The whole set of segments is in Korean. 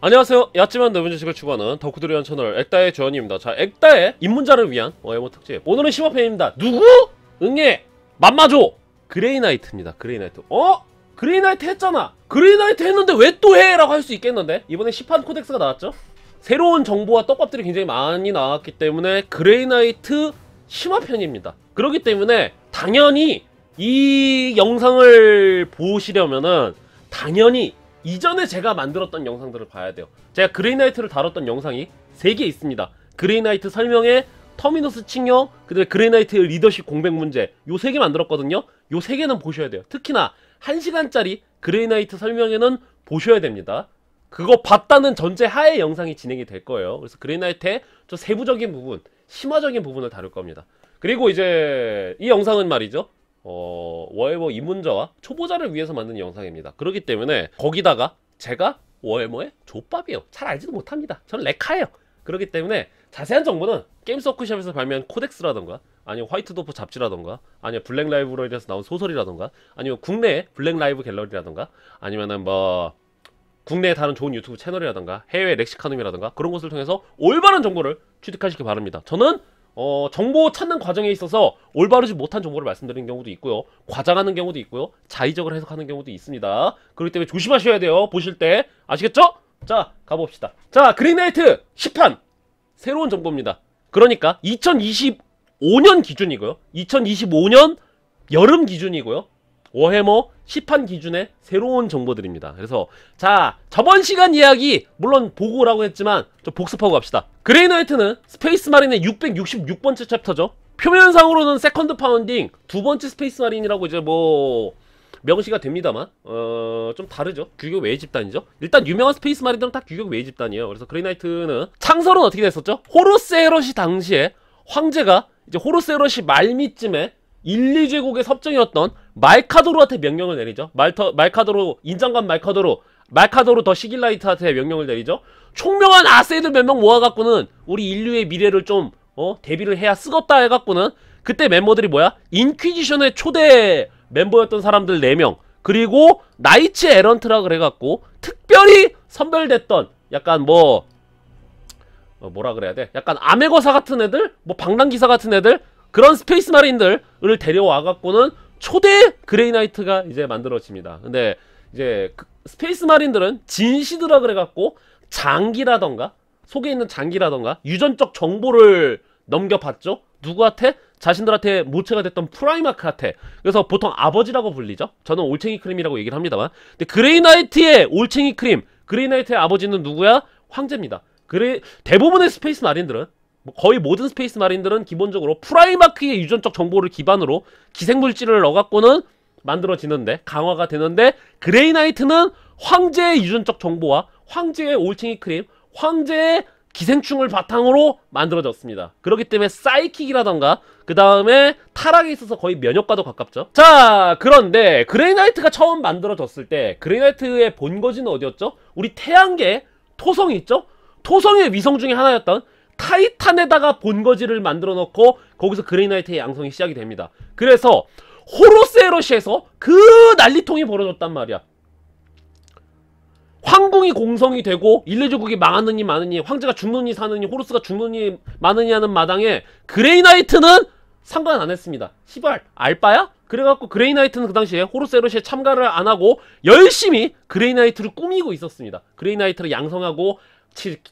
안녕하세요. 얕지만 넓은 지식을 추구하는 덕후들이란 채널 액다의 조연입니다. 자, 액다의 입문자를 위한 워해머 특집. 오늘은 심화편입니다. 누구? 응애 맘마조 그레이나이트입니다. 그레이나이트. 그레이나이트 했잖아. 그레이나이트 했는데 왜 또 해? 라고 할 수 있겠는데 이번에 시판 코덱스가 나왔죠. 새로운 정보와 떡밥들이 굉장히 많이 나왔기 때문에 그레이나이트 심화편입니다. 그렇기 때문에 당연히 이 영상을 보시려면은 당연히 이전에 제가 만들었던 영상들을 봐야 돼요. 제가 그레이나이트를 다뤘던 영상이 3개 있습니다. 그레이나이트 설명에 터미너스 칭령, 그 다음에 그레이나이트 리더십 공백 문제, 요 3개 만들었거든요. 요 3개는 보셔야 돼요. 특히나 1시간짜리 그레이나이트 설명에는 보셔야 됩니다. 그거 봤다는 전제 하에 영상이 진행이 될 거예요. 그래서 그레이나이트의 좀 세부적인 부분, 심화적인 부분을 다룰 겁니다. 그리고 이제 이 영상은 말이죠, 워해머 입문자와 초보자를 위해서 만든 영상입니다. 그렇기 때문에 거기다가 제가 워해머의 족밥이에요. 잘 알지도 못합니다. 저는 레카예요. 그렇기 때문에 자세한 정보는 게임스워크숍에서 발매한 코덱스라던가, 아니면 화이트도프 잡지라던가, 아니면 블랙라이브러리에서 나온 소설이라던가, 아니면 국내 블랙라이브 갤러리라던가, 아니면은 뭐 국내에 다른 좋은 유튜브 채널이라던가, 해외 렉시카눔이라던가 그런 곳을 통해서 올바른 정보를 취득하시기 바랍니다. 저는 정보 찾는 과정에 있어서 올바르지 못한 정보를 말씀드리는 경우도 있고요, 과장하는 경우도 있고요, 자의적으로 해석하는 경우도 있습니다. 그렇기 때문에 조심하셔야 돼요, 보실 때. 아시겠죠? 자, 가봅시다. 자, 그레이나이트 10판 새로운 정보입니다. 그러니까 2025년 기준이고요, 2025년 여름 기준이고요, 워해머 10판 기준의 새로운 정보들입니다. 그래서 자, 저번 시간 이야기 물론 보고라고 했지만 좀 복습하고 갑시다. 그레이나이트는 스페이스 마린의 666번째 챕터죠. 표면상으로는 세컨드 파운딩, 두 번째 스페이스 마린이라고 이제 뭐 명시가 됩니다만 좀 다르죠. 규격 외의 집단이죠. 일단 유명한 스페이스 마린들은 다 규격 외의 집단이에요. 그래서 그레이나이트는 창설은 어떻게 됐었죠? 호로스 에럿이 당시에 황제가 이제 호로스 에럿이 말미쯤에 1, 2제국의 섭정이었던 말카도르한테 명령을 내리죠. 말카도르, 인장관 말카도르 더 시길라이트한테 명령을 내리죠. 총명한 아세이들 몇 명 모아갖고는 우리 인류의 미래를 좀 대비를 해야 쓰겄다 해갖고는 그때 멤버들이 뭐야? 인퀴지션의 초대 멤버였던 사람들 4명, 그리고 나이츠 에런트라 그래갖고 특별히 선별됐던 약간 뭐라 그래야 돼? 약간 아메거사 같은 애들? 뭐 방랑기사 같은 애들? 그런 스페이스 마린들을 데려와갖고는 초대 그레이나이트가 이제 만들어집니다. 근데 이제 스페이스 마린들은 진시드라 그래갖고 장기라던가, 속에 있는 장기라던가 유전적 정보를 넘겨받죠. 누구한테? 자신들한테 모체가 됐던 프라이마크한테. 그래서 보통 아버지라고 불리죠. 저는 올챙이 크림이라고 얘기를 합니다만, 근데 그레이나이트의 올챙이 크림, 그레이나이트의 아버지는 누구야? 황제입니다. 대부분의 스페이스 마린들은, 거의 모든 스페이스 마린들은 기본적으로 프라이마크의 유전적 정보를 기반으로 기생물질을 넣어갖고는 만들어지는데, 강화가 되는데, 그레이나이트는 황제의 유전적 정보와 황제의 올챙이 크림, 황제의 기생충을 바탕으로 만들어졌습니다. 그렇기 때문에 사이킥이라던가 그 다음에 타락에 있어서 거의 면역과도 가깝죠. 자, 그런데 그레이나이트가 처음 만들어졌을 때 그레이나이트의 본거지는 어디였죠? 우리 태양계 토성이 있죠? 토성의 위성 중에 하나였던 타이탄에다가 본거지를 만들어 놓고 거기서 그레이나이트의 양성이 시작이 됩니다. 그래서 호로스 에럿시에서 그 난리통이 벌어졌단 말이야. 황궁이 공성이 되고 1, 2제국이 망하느니 마느니, 황제가 죽느니 사느니, 호루스가 죽느니 마느니 하는 마당에 그레이나이트는 상관 안 했습니다. 시발 알바야? 그래갖고 그레이나이트는 그 당시에 호루스 에럿시에 참가를 안 하고 열심히 그레이나이트를 꾸미고 있었습니다. 그레이나이트를 양성하고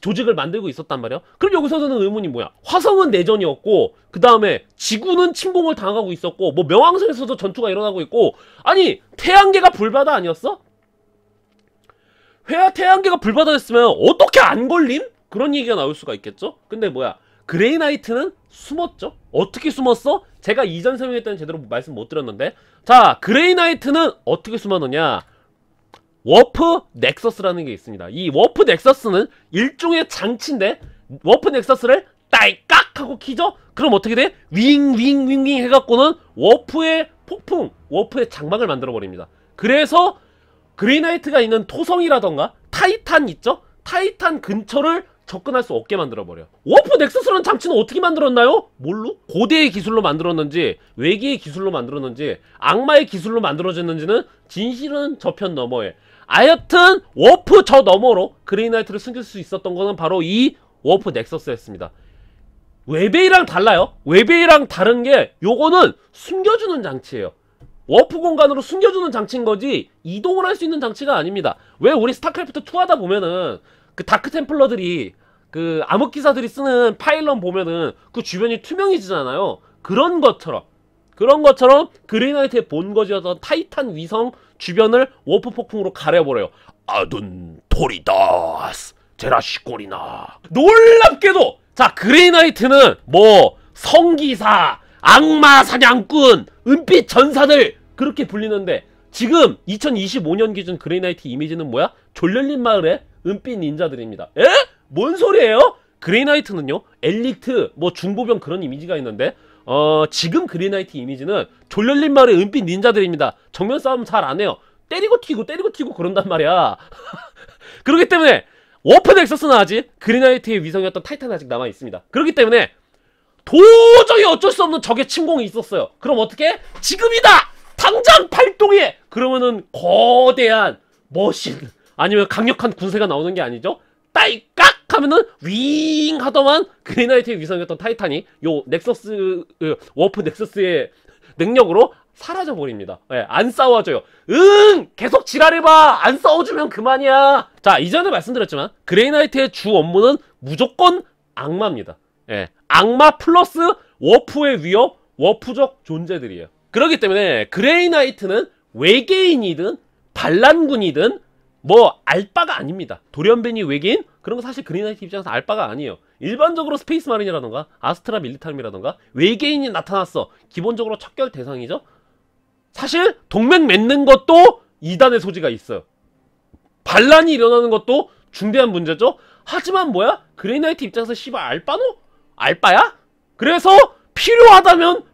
조직을 만들고 있었단 말이야. 그럼 여기서는 의문이 뭐야? 화성은 내전이었고, 그 다음에 지구는 침공을 당하고 있었고, 뭐 명왕성에서도 전투가 일어나고 있고, 아니 태양계가 불바다 아니었어? 회화 태양계가 불바다 됐으면 어떻게 안 걸림? 그런 얘기가 나올 수가 있겠죠? 근데 뭐야, 그레이나이트는 숨었죠? 어떻게 숨었어? 제가 이전 설명할 때는 제대로 말씀 못 드렸는데, 자, 그레이나이트는 어떻게 숨었느냐? 워프 넥서스라는 게 있습니다. 이 워프 넥서스는 일종의 장치인데, 워프 넥서스를 딸깍 하고 키죠? 그럼 어떻게 돼? 윙 해갖고는 워프의 폭풍, 워프의 장막을 만들어버립니다. 그래서 그레이나이트가 있는 토성이라던가 타이탄 있죠? 타이탄 근처를 접근할 수 없게 만들어버려. 워프 넥서스라는 장치는 어떻게 만들었나요? 뭘로? 고대의 기술로 만들었는지, 외계의 기술로 만들었는지, 악마의 기술로 만들어졌는지는 진실은 저편 너머에, 하여튼 워프 저 너머로 그레이나이트를 숨길 수 있었던 거는 바로 이 워프 넥서스였습니다. 웨베이랑 달라요. 웨베이랑 다른 게 요거는 숨겨주는 장치예요. 워프 공간으로 숨겨주는 장치인 거지 이동을 할 수 있는 장치가 아닙니다. 왜 우리 스타크래프트 2 하다 보면은 그 다크 템플러들이 그 암흑기사들이 쓰는 파일런 보면은 그 주변이 투명해지잖아요. 그런 것처럼 그레이나이트의 본거지였던 타이탄 위성 주변을 워프 폭풍으로 가려버려요. 아둔 토리다스 제라시골이나. 놀랍게도 자 그레이나이트는 뭐 성기사, 악마 사냥꾼, 은빛 전사들 그렇게 불리는데 지금 2025년 기준 그레이나이트 이미지는 뭐야? 졸렬린 마을의 은빛 닌자들입니다. 에? 뭔 소리예요? 그레이나이트는요 엘리트 뭐 중보병 그런 이미지가 있는데 지금 그레이나이트 이미지는 졸렬린 마을의 은빛 닌자들입니다. 정면 싸움 잘 안 해요. 때리고 튀고 그런단 말이야. 그렇기 때문에 워프 넥서스는 아직 그레이나이트의 위성이었던 타이탄은 아직 남아있습니다. 그렇기 때문에 도저히 어쩔 수 없는 적의 침공이 있었어요. 그럼 어떻게? 지금이다! 당장 발동해! 그러면은 거대한 머신 아니면 강력한 군세가 나오는 게 아니죠. 따이깍 하면은 윙 하더만 그레이나이트의 위성이었던 타이탄이 요 넥서스 워프 넥서스의 능력으로 사라져버립니다. 예, 안 싸워줘요. 계속 지랄해봐. 안 싸워주면 그만이야. 자, 이전에 말씀드렸지만 그레이나이트의 주 업무는 무조건 악마입니다. 예, 악마 플러스 워프의 위협, 워프적 존재들이에요. 그렇기 때문에 그레이나이트는 외계인이든 반란군이든 뭐 알바가 아닙니다. 돌연변이 외계인? 그런 거 사실 그레이나이트 입장에서 알바가 아니에요. 일반적으로 스페이스 마린이라던가 아스트라 밀리타림이라던가 외계인이 나타났어. 기본적으로 척결 대상이죠. 사실 동맹 맺는 것도 이단의 소지가 있어요. 반란이 일어나는 것도 중대한 문제죠. 하지만 뭐야? 그레이나이트 입장에서 씨발 알바노? 알바야? 그래서 필요하다면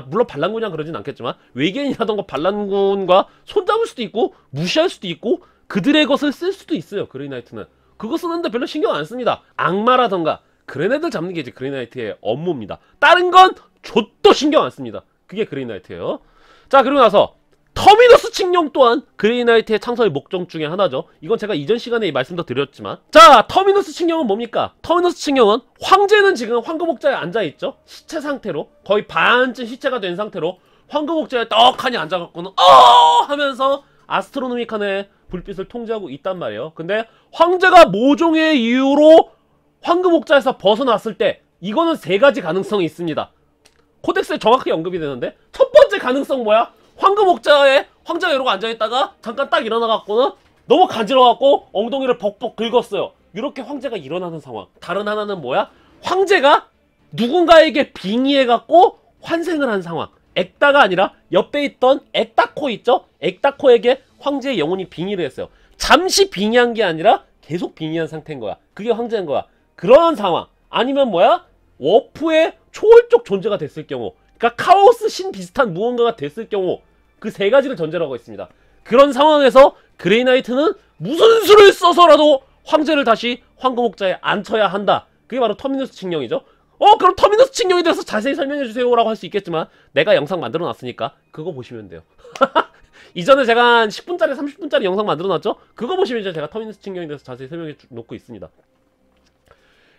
물론 반란군이랑 그러진 않겠지만 외계인이라던가 반란군과 손잡을 수도 있고 무시할 수도 있고 그들의 것을 쓸 수도 있어요. 그레이나이트는 그거 쓰는데 별로 신경 안 씁니다. 악마라던가 그런 애들 잡는 게 이제 그레이나이트의 업무입니다. 다른 건 좆도 신경 안 씁니다. 그게 그레이나이트예요. 자, 그리고 나서 터미너스 칙령 또한 그레이나이트의 창설의 목적 중에 하나죠. 이건 제가 이전 시간에 말씀도 드렸지만, 자, 터미너스 칙령은 뭡니까? 터미너스 칙령은 황제는 지금 황금옥자에 앉아있죠. 시체 상태로 거의 반쯤 시체가 된 상태로 황금옥자에 떡하니 앉아갖고는 하면서 아스트로노미칸의 불빛을 통제하고 있단 말이에요. 근데 황제가 모종의 이유로 황금옥자에서 벗어났을 때 이거는 세 가지 가능성이 있습니다. 코덱스에 정확하게 언급이 되는데, 첫 번째 가능성 뭐야? 황금옥자에 황제가 이러고 앉아있다가 잠깐 딱 일어나갖고는 너무 간지러워갖고 엉덩이를 벅벅 긁었어요. 이렇게 황제가 일어나는 상황. 다른 하나는 뭐야? 황제가 누군가에게 빙의해갖고 환생을 한 상황. 엑다가 아니라 옆에 있던 엑다코 있죠? 엑다코에게 황제의 영혼이 빙의를 했어요. 잠시 빙의한 게 아니라 계속 빙의한 상태인 거야. 그게 황제인 거야. 그런 상황. 아니면 뭐야? 워프의 초월적 존재가 됐을 경우, 그러니까 카오스 신 비슷한 무언가가 됐을 경우, 그 세 가지를 전제로 하고 있습니다. 그런 상황에서 그레이나이트는 무슨 수를 써서라도 황제를 다시 황금옥자에 앉혀야 한다. 그게 바로 터미너스 칙령이죠. 그럼 터미너스 칙령에 대해서 자세히 설명해주세요 라고 할 수 있겠지만, 내가 영상 만들어 놨으니까 그거 보시면 돼요. 이전에 제가 한 10분짜리 30분짜리 영상 만들어 놨죠. 그거 보시면 이제 제가 터미너스 칙령에 대해서 자세히 설명해 놓고 있습니다.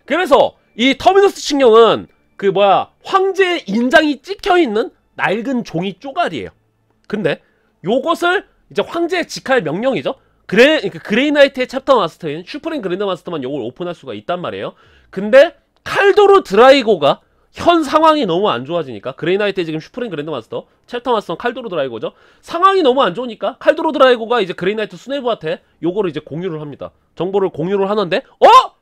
그래서 이 터미너스 칙령은 그 뭐야, 황제의 인장이 찍혀있는 낡은 종이 쪼가리예요. 근데 요것을 이제 황제의 직할 명령이죠. 그레이나이트의 챕터 마스터인 슈프림 그랜드 마스터만 요걸 오픈할 수가 있단 말이에요. 근데 칼도르 드라이고가 현 상황이 너무 안 좋아지니까, 그레이나이트의 지금 슈프림 그랜드 마스터, 챕터 마스터는 칼도르 드라이고죠. 상황이 너무 안 좋으니까 칼도르 드라이고가 이제 그레이나이트 수뇌부한테 요거를 이제 공유를 합니다. 정보를 공유를 하는데,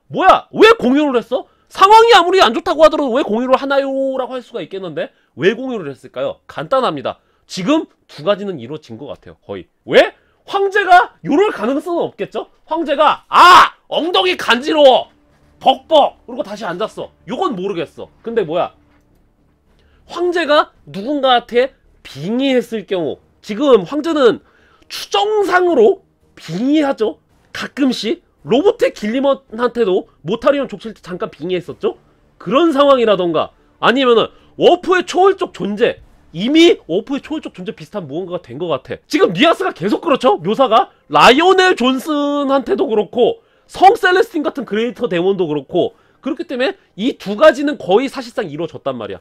뭐야? 왜 공유를 했어? 상황이 아무리 안 좋다고 하더라도 왜 공유를 하나요? 라고 할 수가 있겠는데, 왜 공유를 했을까요? 간단합니다. 지금 두 가지는 이루어진 것 같아요. 거의. 왜? 황제가 요럴 가능성은 없겠죠? 황제가 엉덩이 간지러워 벅벅 그리고 다시 앉았어. 요건 모르겠어. 근데 뭐야, 황제가 누군가한테 빙의했을 경우, 지금 황제는 추정상으로 빙의하죠. 가끔씩 로봇의 길리먼한테도 모타리온 족칠 때 잠깐 빙의했었죠. 그런 상황이라던가, 아니면은 워프의 초월적 존재, 이미 워프의 초월적 존재 비슷한 무언가가 된 것 같아. 지금 뉘앙스가 계속 그렇죠? 묘사가 라이오넬 존슨한테도 그렇고 성 셀레스틴 같은 그레이터 데몬도 그렇고, 그렇기 때문에 이 두 가지는 거의 사실상 이루어졌단 말이야.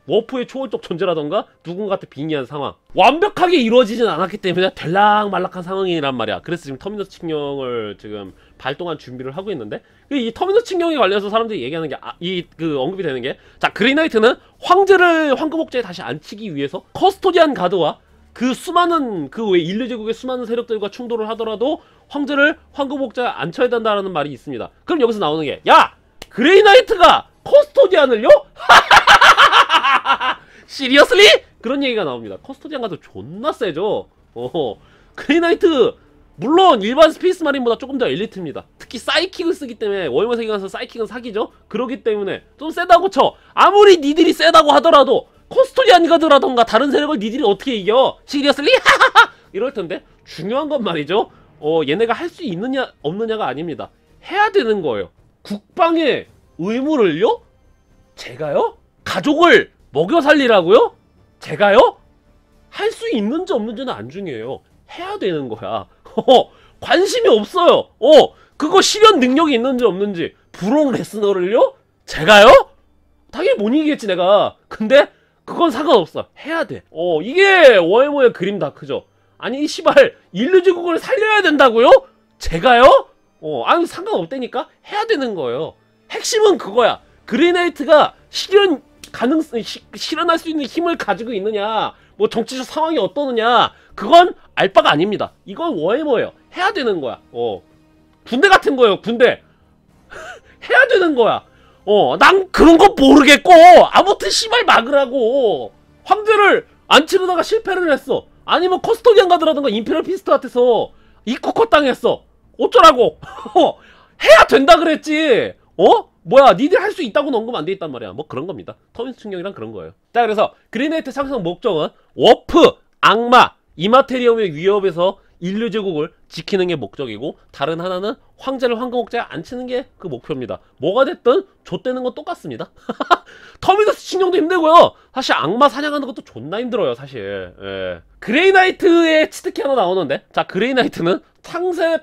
워프의 초월적 존재라던가 누군가한테 빙의한 상황, 완벽하게 이루어지진 않았기 때문에 들락말락한 상황이란 말이야. 그래서 지금 터미너스 칙령을 지금 발동한 준비를 하고 있는데, 이 터미너스 칙령에 관련해서 사람들이 얘기하는 게 언급이 되는 게, 자, 그레이나이트는 황제를 황금옥제에 다시 앉히기 위해서 커스토디안 가드와 그 수많은 그 외 인류 제국의 수많은 세력들과 충돌을 하더라도 황제를 황금옥제에 앉혀야 된다라는 말이 있습니다. 그럼 여기서 나오는 게, 야, 그레이나이트가 커스토디안을요? 시리어슬리? 그런 얘기가 나옵니다. 커스토디안 가도 존나 세죠. 그레이나이트 물론 일반 스페이스 마린보다 조금 더 엘리트입니다. 특히 사이킥을 쓰기 때문에 워해머 세계관에서 사이킥은 사기죠. 그러기 때문에 좀 세다고 쳐. 아무리 니들이 세다고 하더라도 커스토디안 가드라던가 다른 세력을 니들이 어떻게 이겨? 시리어슬리? 이럴 텐데, 중요한 건 말이죠, 얘네가 할 수 있느냐 없느냐가 아닙니다. 해야 되는 거예요. 국방의 의무를요? 제가요? 가족을 먹여 살리라고요? 제가요? 할 수 있는지 없는지는 안 중요해요. 해야 되는 거야. 관심이 없어요. 그거 실현 능력이 있는지 없는지. 브록 레스너를요? 제가요? 당연히 못 이기겠지 내가. 근데 그건 상관없어. 해야 돼. 이게 워해머의 그림 다크죠. 아니 이 씨발 인류 제국을 살려야 된다고요? 제가요? 아니 상관없다니까. 해야 되는 거예요. 핵심은 그거야. 그레이나이트가 실현할 수 있는 힘을 가지고 있느냐, 뭐 정치적 상황이 어떠느냐, 그건 알 바가 아닙니다. 이건 워해머예요. 해야 되는 거야. 군대 같은 거예요. 군대. 해야 되는 거야. 난 그런 거 모르겠고, 아무튼 씨발 막으라고. 황제를 안 치르다가 실패를 했어. 아니면 커스토디안 가드라던가 임페리얼 피스트 같아서 입국컷 당했어. 어쩌라고. 해야 된다 그랬지. 뭐야, 니들 할 수 있다고는 언급 안 돼 있단 말이야. 뭐 그런 겁니다. 터미너스 칙령이란 그런 거예요. 자, 그래서 그레이나이트 창성 목적은 워프, 악마, 이마테리움의 위협에서 인류 제국을 지키는 게 목적이고, 다른 하나는 황제를 황금옥제에 앉히는 게 그 목표입니다. 뭐가 됐든 좆되는 건 똑같습니다. 터미너스 칙령도 힘들고요. 사실 악마 사냥하는 것도 존나 힘들어요, 사실. 예. 그레이나이트의 치트키 하나 나오는데, 자, 그레이나이트는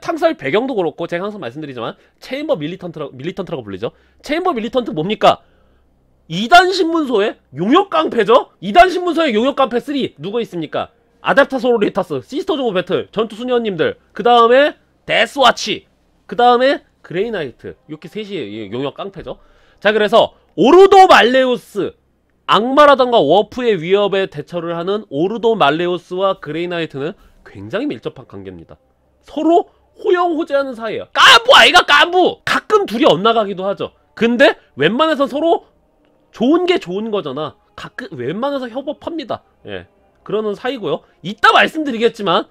탕살 배경도 그렇고, 제가 항상 말씀드리지만 체인버 밀리턴트라고 불리죠. 체인버 밀리턴트 뭡니까? 2단 신문소의 용역 깡패죠? 2단 신문소의 용역 깡패 3 누구 있습니까? 아답타 소로리타스, 시스터즈 오브 배틀, 전투 수녀님들, 그 다음에 데스와치, 그 다음에 그레이나이트. 이렇게 셋이 용역 깡패죠. 자, 그래서 오르도 말레우스, 악마라던가 워프의 위협에 대처를 하는 오르도 말레우스와 그레이나이트는 굉장히 밀접한 관계입니다. 서로 호영호재하는 사이예요. 깐부 아이가 깐부! 가끔 둘이 엇나가기도 하죠. 근데 웬만해서 서로 좋은 게 좋은 거잖아. 가끔 웬만해서 협업합니다. 예, 그러는 사이고요. 이따 말씀드리겠지만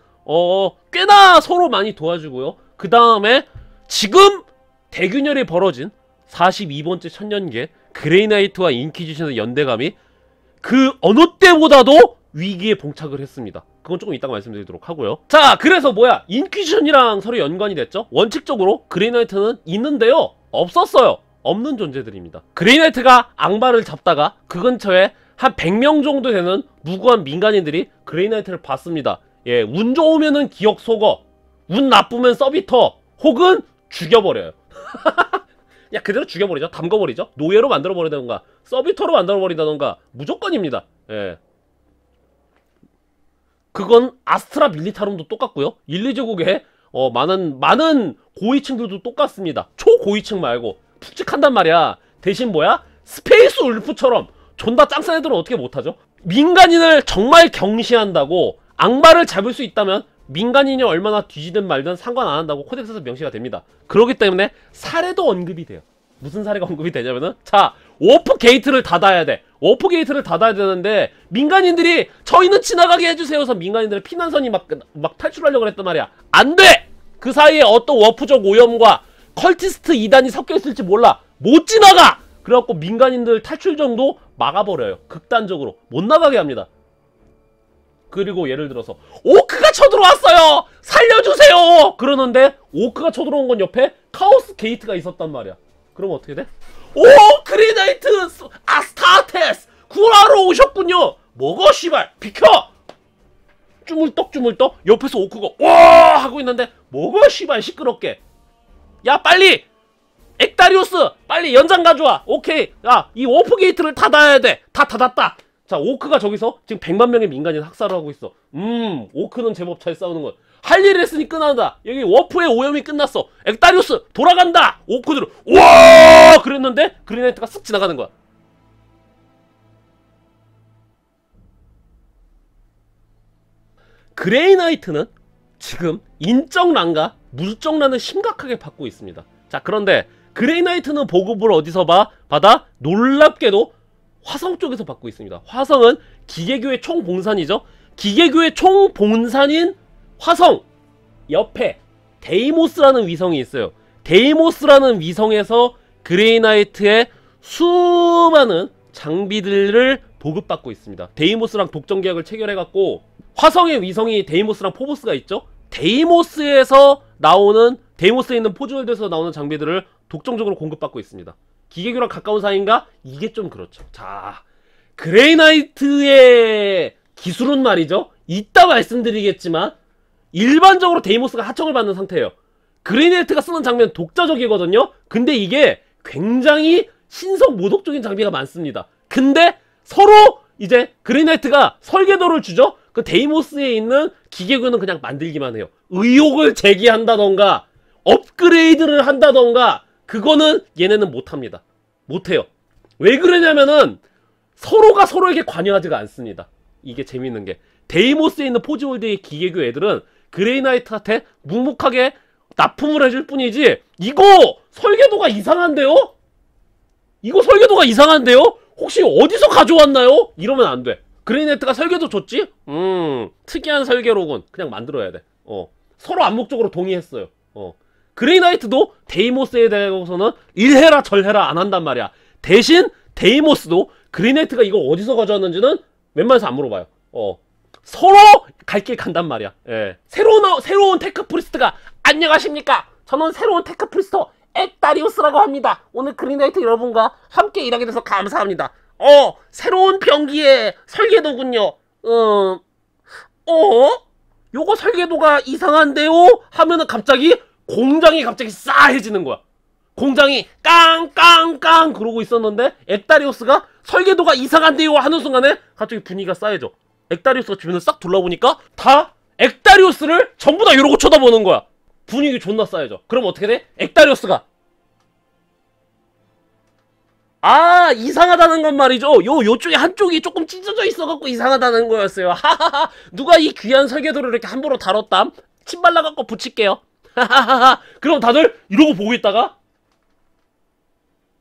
꽤나 서로 많이 도와주고요. 그 다음에 지금 대균열이 벌어진 42번째 천년기에 그레이나이트와 인퀴지션의 연대감이 그 어느 때보다도 위기에 봉착을 했습니다. 그건 조금 이따가 말씀드리도록 하고요. 자, 그래서 뭐야, 인퀴지션이랑 서로 연관이 됐죠. 원칙적으로 그레이나이트는 있는데요, 없었어요. 없는 존재들입니다. 그레이나이트가 악마를 잡다가 그 근처에 한 100명 정도 되는 무고한 민간인들이 그레이나이트를 봤습니다. 예, 운 좋으면은 기억 속어, 운 나쁘면 서비터, 혹은 죽여버려요. 야, 그대로 죽여버리죠. 담궈버리죠. 노예로 만들어버리던가 서비터로 만들어버린다던가 무조건입니다. 예, 그건 아스트라 밀리타룸도 똑같고요. 인류제국의 많은 고위층들도 똑같습니다. 초고위층 말고 푹직한단 말이야. 대신 뭐야? 스페이스 울프처럼 존나 짱싼 애들은 어떻게 못하죠? 민간인을 정말 경시한다고 악마를 잡을 수 있다면 민간인이 얼마나 뒤지든 말든 상관 안 한다고 코덱스에서 명시가 됩니다. 그렇기 때문에 사례도 언급이 돼요. 무슨 사례가 언급이 되냐면은, 자, 워프 게이트를 닫아야 돼. 워프 게이트를 닫아야 되는데 민간인들이 저희는 지나가게 해주세요 해서 민간인들의 피난선이 막 탈출하려고 했단 말이야. 안 돼! 그 사이에 어떤 워프적 오염과 컬티스트 2단이 섞여 있을지 몰라. 못 지나가! 그래갖고 민간인들 탈출 정도 막아버려요. 극단적으로 못 나가게 합니다. 그리고 예를 들어서 오크가 쳐들어왔어요! 살려주세요! 그러는데 오크가 쳐들어온 건 옆에 카오스 게이트가 있었단 말이야. 그러면 어떻게 돼? 오! 그레이나이트! 아스타테스! 구하러 오셨군요! 먹어 씨발 비켜! 쭈물떡 옆에서 오크가 와 하고 있는데 먹어 씨발 시끄럽게. 야 빨리 엑다리오스 빨리 연장 가져와. 오케이. 야 이 워프 게이트를 닫아야 돼. 다 닫았다. 자 오크가 저기서 지금 100만 명의 민간인 학살을 하고 있어. 오크는 제법 잘 싸우는 건. 할 일을 했으니 끝난다. 여기 워프의 오염이 끝났어. 엑다리오스 돌아간다. 오크들은 와 그랬는데 그린나이트가 쓱 지나가는 거야. 그레이나이트는 지금 인정란과 물정란을 심각하게 받고 있습니다. 자 그런데 그레이나이트는 보급을 어디서 받아? 놀랍게도 화성 쪽에서 받고 있습니다. 화성은 기계교의 총봉산이죠. 기계교의 총봉산인 화성 옆에 데이모스라는 위성이 있어요. 데이모스라는 위성에서 그레이나이트의 수많은 장비들을 보급받고 있습니다. 데이모스랑 독점 계약을 체결해갖고 화성의 위성이 데이모스랑 포보스가 있죠. 데이모스에서 나오는 데이모스에 있는 포즈월드에서 나오는 장비들을 독점적으로 공급받고 있습니다. 기계교랑 가까운 사이인가? 이게 좀 그렇죠. 자, 그레이나이트의 기술은 말이죠. 이따 말씀드리겠지만 일반적으로 데이모스가 하청을 받는 상태예요. 그레이나이트가 쓰는 장비는 독자적이거든요. 근데 이게 굉장히 신성 모독적인 장비가 많습니다. 근데 서로 이제 그레이나이트가 설계도를 주죠. 그 데이모스에 있는 기계교는 그냥 만들기만 해요. 의혹을 제기한다던가 업그레이드를 한다던가 그거는 얘네는 못합니다. 못해요. 왜 그러냐면은 서로가 서로에게 관여하지가 않습니다. 이게 재밌는 게 데이모스에 있는 포즈월드의 기계교 애들은 그레이나이트한테 묵묵하게 납품을 해줄 뿐이지 이거 설계도가 이상한데요? 이거 설계도가 이상한데요? 혹시 어디서 가져왔나요? 이러면 안 돼. 그레이나이트가 설계도 줬지? 특이한 설계로군. 그냥 만들어야 돼. 서로 암묵적으로 동의했어요. 그레이나이트도 데이모스에 대해서는 일해라 절해라 안 한단 말이야. 대신 데이모스도 그레이나이트가 이거 어디서 가져왔는지는 웬만해서 안 물어봐요. 서로 갈 길 간단 말이야. 예. 새로운 테크 프리스트가 안녕하십니까? 저는 새로운 테크 프리스터 엑다리오스라고 합니다. 오늘 그레이나이트 여러분과 함께 일하게 돼서 감사합니다. 새로운 병기의 설계도군요. 요거 설계도가 이상한데요? 하면은 갑자기 공장이 갑자기 싸해지는 거야. 공장이 깡깡깡 그러고 있었는데 엑다리오스가 설계도가 이상한데요 하는 순간에 갑자기 분위기가 싸해져. 엑다리오스가 주변을 싹 둘러보니까 다 엑다리오스를 전부 다 이러고 쳐다보는 거야. 분위기 존나 싸해져. 그럼 어떻게 돼? 엑다리오스가 이상하다는 건 말이죠. 요쪽에 한쪽이 조금 찢어져 있어갖고 이상하다는 거였어요. 하하하. 누가 이 귀한 설계도를 이렇게 함부로 다뤘담? 침 발라갖고 붙일게요. 하하하하. 그럼 다들 이러고 보고 있다가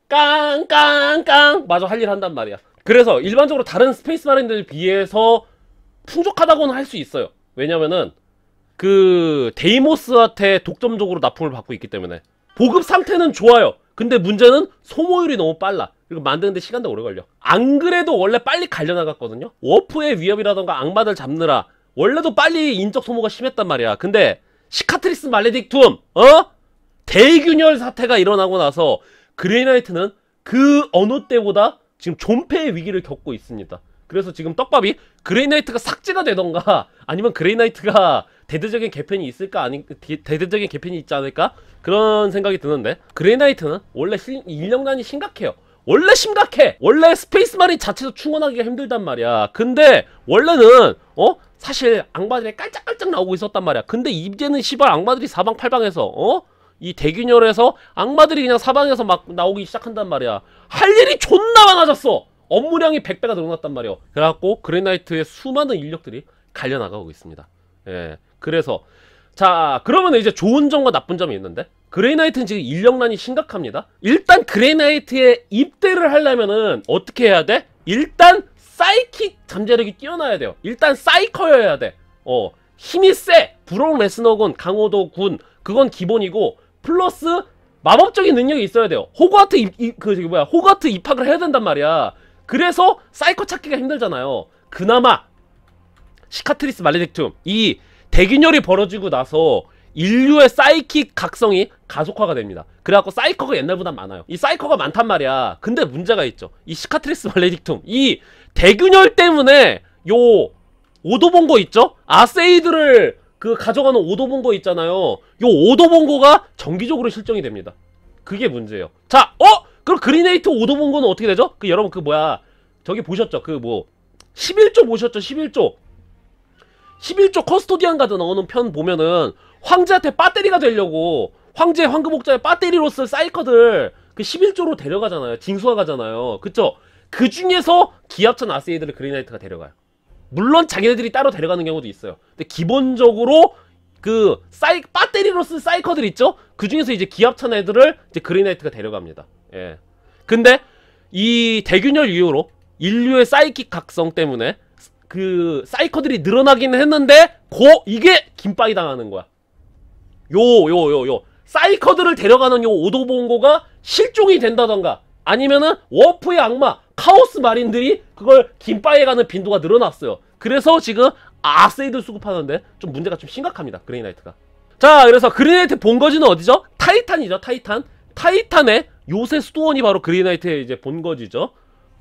깡깡깡 마저 할 일 한단 말이야. 그래서 일반적으로 다른 스페이스 마린들에 비해서 풍족하다고는 할 수 있어요. 왜냐면은 그 데이모스한테 독점적으로 납품을 받고 있기 때문에 보급 상태는 좋아요. 근데 문제는 소모율이 너무 빨라. 그리고 만드는데 시간도 오래 걸려. 안 그래도 원래 빨리 갈려나갔거든요. 워프의 위협이라던가 악마들 잡느라 원래도 빨리 인적 소모가 심했단 말이야. 근데 시카트리스 말레딕툼 대균열 사태가 일어나고 나서 그레이나이트는 그 어느 때보다 지금 존폐의 위기를 겪고 있습니다. 그래서 지금 떡밥이 그레이나이트가 삭제가 되던가 아니면 그레이나이트가 대대적인 개편이 있을까 대대적인 개편이 있지 않을까 그런 생각이 드는데 그레이나이트는 원래 인력난이 심각해요. 원래 심각해. 원래 스페이스 마린 자체도 충원하기가 힘들단 말이야. 근데 원래는 사실 악마들이 깔짝깔짝 나오고 있었단 말이야. 근데 이제는 시발 악마들이 사방팔방에서 이 대균열에서 악마들이 그냥 사방에서 막 나오기 시작한단 말이야. 할 일이 존나 많아졌어. 업무량이 100배가 늘어났단 말이야. 그래갖고 그레이나이트의 수많은 인력들이 갈려나가고 있습니다. 예. 그래서 자 그러면 이제 좋은 점과 나쁜 점이 있는데 그레이나이트는 지금 인력난이 심각합니다. 일단 그레이나이트에 입대를 하려면은 어떻게 해야 돼? 일단 사이킥 잠재력이 뛰어나야 돼요. 일단 사이커여야 돼. 힘이 세. 브록 레스너군 강호도 군 그건 기본이고 플러스 마법적인 능력이 있어야 돼요. 호그와트 호그와트 입학을 해야 된단 말이야. 그래서 사이커 찾기가 힘들잖아요. 그나마 시카트리스 말레딕툼 이 대균열이 벌어지고 나서 인류의 사이킥 각성이 가속화가 됩니다. 그래갖고 사이커가 옛날보다 많아요. 이 사이커가 많단 말이야. 근데 문제가 있죠. 이 시카트리스 말레딕툼, 이 대균열 때문에 요 오도봉고 있죠? 아세이드를 그 가져가는 오도봉고 있잖아요. 요 오도봉고가 정기적으로 실정이 됩니다. 그게 문제예요. 자, 그럼 그리네이트 오도봉고는 어떻게 되죠? 여러분 저기 보셨죠? 11조 보셨죠? 11조 커스토디안 가드 나오는 편 보면은 황제한테 배터리가 되려고 황제 황금옥자의 배터리로 쓸 사이커들 11조로 데려가잖아요. 징수가 가잖아요. 그쵸? 그 중에서 기합천 아세이드를 그리나이트가 데려가요. 물론 자기네들이 따로 데려가는 경우도 있어요. 근데 기본적으로 배터리로 쓸 사이커들 있죠? 그 중에서 이제 기합천 애들을 이제 그리나이트가 데려갑니다. 예. 근데 이 대균열 이후로 인류의 사이킥 각성 때문에 사이커들이 늘어나긴 했는데 이게 김빠이 당하는 거야. 사이커들을 데려가는 요 오도봉고가 실종이 된다던가 아니면은 워프의 악마 카오스 마린들이 그걸 김빠이에 가는 빈도가 늘어났어요. 그래서 지금 아세이드 수급하는데 좀 문제가 좀 심각합니다. 그레이나이트가. 자, 그래서 그레이나이트 본거지는 어디죠? 타이탄이죠. 타이탄의 요새 수도원이 바로 그레이나이트의 이제 본거지죠.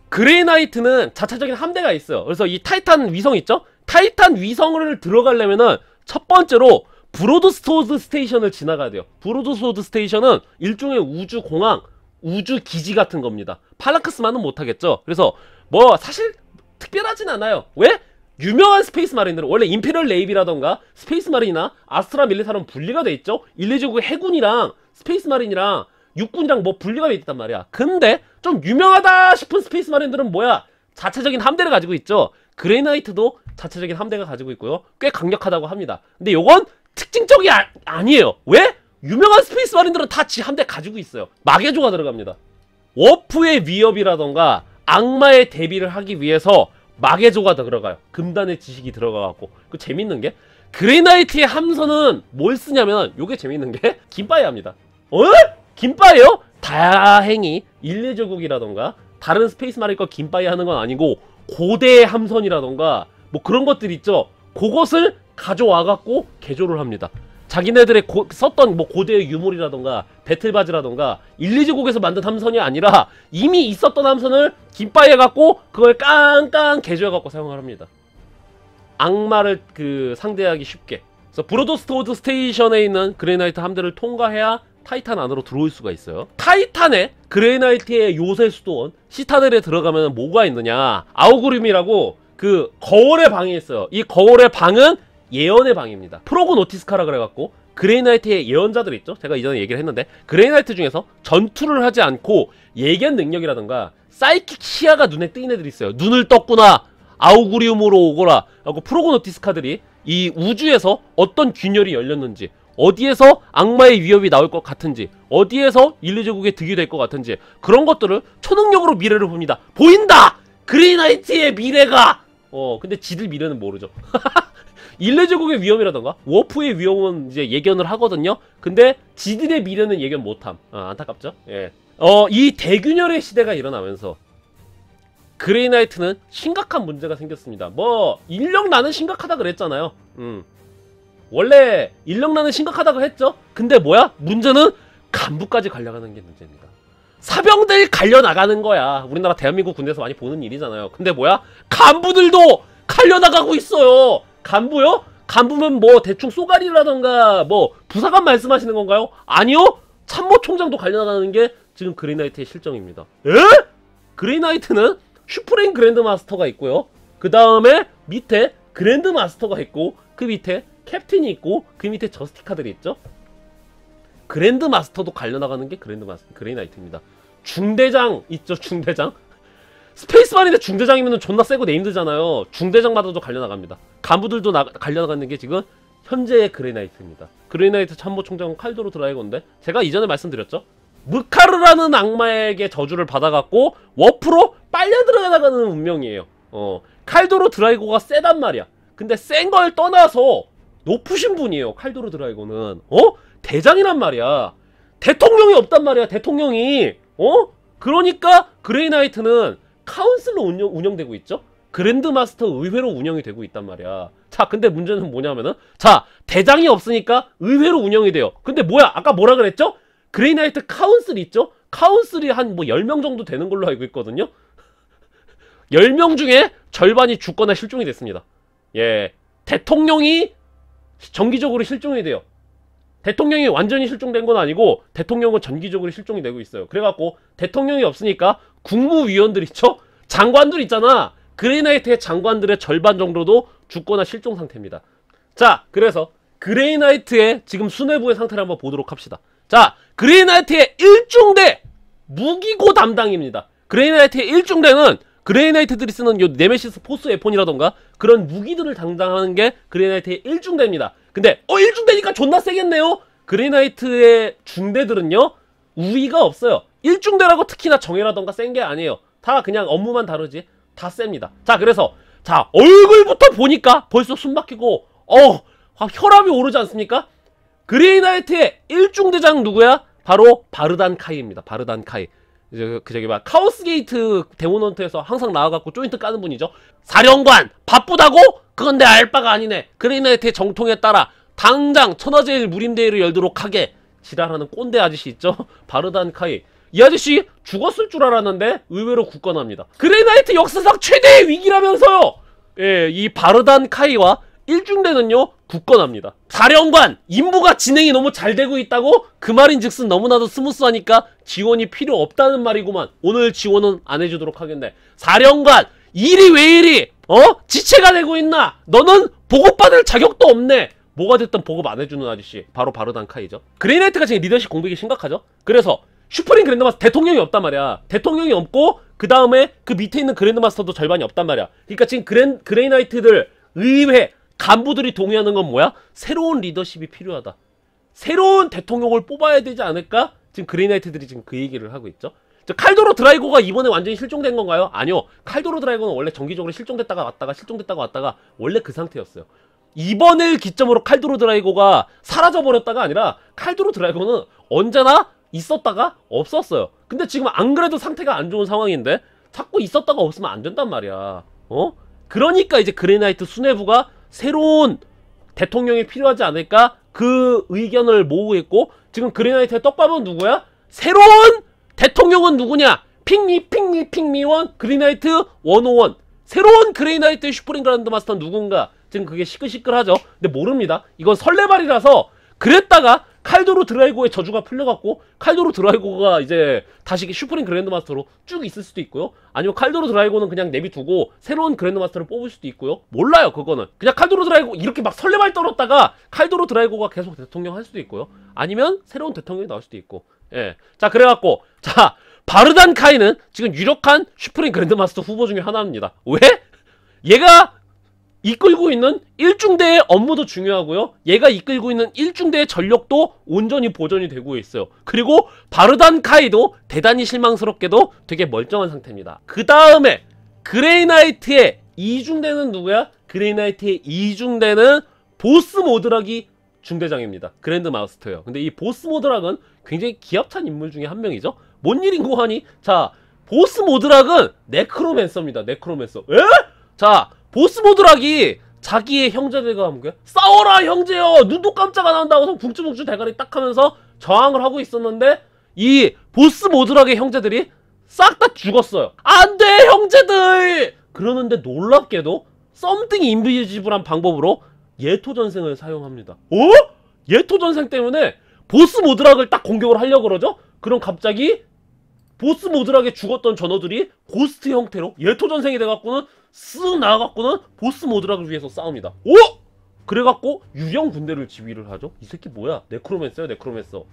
그레이나이트는 자체적인 함대가 있어요. 그래서 이 타이탄 위성 있죠? 타이탄 위성을 들어가려면은 첫 번째로 브로드스워드 스테이션을 지나가야 돼요. 브로드스워드 스테이션은 일종의 우주공항, 우주기지 같은 겁니다. 팔라크스만은 못하겠죠. 그래서 사실 특별하진 않아요. 왜? 유명한 스페이스 마린들은 원래 임페리얼 네이비라던가 스페이스 마린이나 아스트라 밀리타는 분리가 돼 있죠. 인류제국의 해군이랑 스페이스 마린이랑 육군이랑 분리가 돼 있단 말이야. 근데 좀 유명하다 싶은 스페이스 마린들은 자체적인 함대를 가지고 있죠. 그레이나이트도 자체적인 함대가 가지고 있고요. 꽤 강력하다고 합니다. 근데 요건 특징적이 아니에요. 왜? 유명한 스페이스 마린들은 다 지 함대 가지고 있어요. 마개조가 들어갑니다. 워프의 위협이라던가 악마의 대비를 하기 위해서 마개조가 들어가요. 금단의 지식이 들어가갖고. 그 재밌는 게 그레이나이트의 함선은 뭘 쓰냐면 요게 재밌는 게 김빠이합니다. 김빠이요? 다행히 인류제국이라던가 다른 스페이스 마린 거 김빠이 하는 건 아니고 고대의 함선이라던가 그런 것들 있죠. 그것을 가져와갖고 개조를 합니다. 자기네들의 썼던 고대의 유물이라던가 배틀바즈라던가 인류제국에서 만든 함선이 아니라 이미 있었던 함선을 김빠이해갖고 그걸 깡깡 개조해갖고 사용을 합니다. 악마를 상대하기 쉽게. 그래서 브로드스워드 스테이션에 있는 그레이나이트 함대를 통과해야 타이탄 안으로 들어올 수가 있어요. 타이탄에 그레이나이트의 요새 수도원 시타델에 들어가면 뭐가 있느냐, 아우구림이라고 거울의 방이 있어요. 이 거울의 방은 예언의 방입니다. 프로그노티스카라 그래갖고 그레이나이트의 예언자들 있죠? 제가 이전에 얘기를 했는데 그레이나이트 중에서 전투를 하지 않고 예견 능력이라던가 사이킥 시야가 눈에 띄는 애들이 있어요. 눈을 떴구나, 아우구리움으로 오거라 하고 프로그노티스카들이 이 우주에서 어떤 균열이 열렸는지, 어디에서 악마의 위협이 나올 것 같은지, 어디에서 인류제국의 득이 될 것 같은지, 그런 것들을 초능력으로 미래를 봅니다. 보인다! 그레이나이트의 미래가! 근데 지들 미래는 모르죠. 인류제국의 위험이라던가 워프의 위험은 이제 예견을 하거든요. 근데 지들의 미래는 예견 못함. 안타깝죠? 예. 이 대균열의 시대가 일어나면서 그레이나이트는 심각한 문제가 생겼습니다. 인력난은 심각하다 그랬잖아요. 원래 인력난은 심각하다고 했죠. 근데 문제는 간부까지 갈려가는 게 문제입니다. 사병들 갈려나가는 거야. 우리나라 대한민국 군대에서 많이 보는 일이잖아요. 근데 간부들도 갈려나가고 있어요. 간부요? 간부면 대충 쏘가리라던가 부사관 말씀하시는 건가요? 아니요? 참모총장도 갈려나가는 게 지금 그레이나이트의 실정입니다. 에? 그레이나이트는 슈프레임 그랜드마스터가 있고요. 그 다음에 밑에 그랜드마스터가 있고 그 밑에 캡틴이 있고 그 밑에 저스티카들이 있죠. 그랜드마스터도 갈려나가는 게 그레이나이트입니다. 중대장 있죠. 중대장. 스페이스 마린의 중대장이면 존나 세고 네임드잖아요. 중대장마다도 갈려나갑니다. 간부들도 갈려나가는 게 지금 현재의 그레이나이트입니다. 그레이나이트 참모총장은 칼도로 드라이건데 제가 이전에 말씀드렸죠. 무카르라는 악마에게 저주를 받아갖고 워프로 빨려 들어가는 운명이에요. 칼도로 드라이고가 세단 말이야. 근데 센 걸 떠나서 높으신 분이에요. 칼도로 드라이고는 대장이란 말이야. 대통령이 없단 말이야. 대통령이. 그러니까 그레이나이트는 카운슬로 운영되고 있죠. 그랜드마스터 의외로 운영이 되고 있단 말이야. 자, 근데 문제는 뭐냐면은, 자, 대장이 없으니까 의외로 운영이 돼요. 근데 뭐야? 아까 뭐라 그랬죠? 그레이나이트 카운슬이 있죠? 카운슬이 한 뭐 10명 정도 되는 걸로 알고 있거든요? 10명 중에 절반이 죽거나 실종이 됐습니다. 예. 대통령이 정기적으로 실종이 돼요. 대통령이 완전히 실종된 건 아니고 대통령은 정기적으로 실종이 되고 있어요. 그래갖고 대통령이 없으니까 국무위원들 있죠? 장관들 있잖아. 그레이나이트의 장관들의 절반 정도도 죽거나 실종 상태입니다. 자, 그래서 그레이나이트의 지금 수뇌부의 상태를 한번 보도록 합시다. 자, 그레이나이트의 1중대 무기고 담당입니다. 그레이나이트의 1중대는 그레이나이트들이 쓰는 요 네메시스 포스 웨폰이라던가 그런 무기들을 담당하는 게 그레이나이트의 1중대입니다. 근데 1중대니까 존나 세겠네요? 그레이나이트의 중대들은요 우위가 없어요. 1중대라고 특히나 정예라던가 센 게 아니에요. 다 그냥 업무만 다르지 다 셉니다. 자, 그래서 자, 얼굴부터 보니까 벌써 숨 막히고 혈압이 오르지 않습니까? 그레이나이트의 1중대장 누구야? 바로 바르단 카이입니다. 바르단 카이. 이제 저기 막 카오스 게이트 데모넌트에서 항상 나와갖고 조인트 까는 분이죠. 사령관 바쁘다고? 그건 내 알바가 아니네. 그레이나이트의 정통에 따라 당장 천하제일 무림대회를 열도록 하게. 지랄하는 꼰대 아저씨 있죠? 바르단 카이. 이 아저씨 죽었을 줄 알았는데 의외로 굳건합니다. 그레이나이트 역사상 최대의 위기라면서요. 예, 이 바르단 카이와 1중대는요 굳건합니다. 사령관 임무가 진행이 너무 잘 되고 있다고? 그 말인즉슨 너무나도 스무스하니까 지원이 필요 없다는 말이구만. 오늘 지원은 안 해주도록 하겠네. 사령관 일이 왜 이리 지체가 되고 있나? 너는 보급받을 자격도 없네. 뭐가 됐든 보급 안 해주는 아저씨 바로 바르단 카이죠. 그레이나이트가 지금 리더십 공백이 심각하죠. 그래서 슈프림 그랜드마스터 대통령이 없단 말이야. 대통령이 없고 그 다음에 그 밑에 있는 그랜드마스터도 절반이 없단 말이야. 그러니까 지금 그레이나이트들 의회 간부들이 동의하는 건 뭐야? 새로운 리더십이 필요하다. 새로운 대통령을 뽑아야 되지 않을까? 지금 그레이나이트들이 지금 그 얘기를 하고 있죠. 칼도로 드라이고가 이번에 완전히 실종된 건가요? 아니요. 칼도로 드라이고는 원래 정기적으로 실종됐다가 왔다가 실종됐다가 왔다가 원래 그 상태였어요. 이번을 기점으로 칼도로 드라이고가 사라져버렸다가 아니라 칼도로 드라이고는 언제나 있었다가 없었어요. 근데 지금 안 그래도 상태가 안 좋은 상황인데 자꾸 있었다가 없으면 안 된단 말이야. 그러니까 이제 그레이나이트 수뇌부가 새로운 대통령이 필요하지 않을까? 그 의견을 모으고 있고, 지금 그레이나이트의 떡밥은 누구야? 새로운 대통령은 누구냐? 핑미원 그레이나이트 101. 새로운 그레이나이트 슈프림 그랜드마스터는 누군가? 지금 그게 시끌시끌하죠. 근데 모릅니다. 이건 설레발이라서 그랬다가 칼도로 드라이고의 저주가 풀려갖고 칼도로 드라이고가 이제 다시 슈프림 그랜드마스터로 쭉 있을 수도 있고요. 아니면 칼도로 드라이고는 그냥 내비두고 새로운 그랜드마스터를 뽑을 수도 있고요. 몰라요. 그거는 그냥 칼도로 드라이고 이렇게 막 설레발 떨었다가 칼도로 드라이고가 계속 대통령 할 수도 있고요. 아니면 새로운 대통령이 나올 수도 있고. 예. 자, 그래갖고 자, 바르단 카이는 지금 유력한 슈프림 그랜드마스터 후보 중에 하나입니다. 왜? 얘가 이끌고 있는 1중대의 업무도 중요하고요. 얘가 이끌고 있는 1중대의 전력도 온전히 보존이 되고 있어요. 그리고 바르단 카이도 대단히 실망스럽게도 되게 멀쩡한 상태입니다. 그 다음에 그레이나이트의 2중대는 누구야? 그레이나이트의 2중대는 보스 모드락이 중대장입니다. 그랜드마스터예요. 근데 이 보스 모드락은 굉장히 기합찬 인물 중에 한 명이죠. 뭔 일인고 하니? 자, 보스 모드락은 네크로맨서입니다. 네크로맨서. 에? 자, 보스 모드락이 자기의 형제들과 함께 싸워라 형제여! 눈도 깜짝 안 한다고 붕쭈붕쭈 대가리 딱 하면서 저항을 하고 있었는데 이 보스 모드락의 형제들이 싹 다 죽었어요. 안돼 형제들! 그러는데 놀랍게도 썸띵 인비지블한 방법으로 예토전생을 사용합니다. 예토전생 때문에 보스 모드락을 딱 공격을 하려고 그러죠? 그럼 갑자기 보스 모드락에 죽었던 전어들이 고스트 형태로 예토전생이 돼갖고는 쓱 나와갖고는 보스 모드락을 위해서 싸웁니다. 그래갖고 유령 군대를 지휘를 하죠. 이 새끼 뭐야? 네크로맨서야 네크로맨서.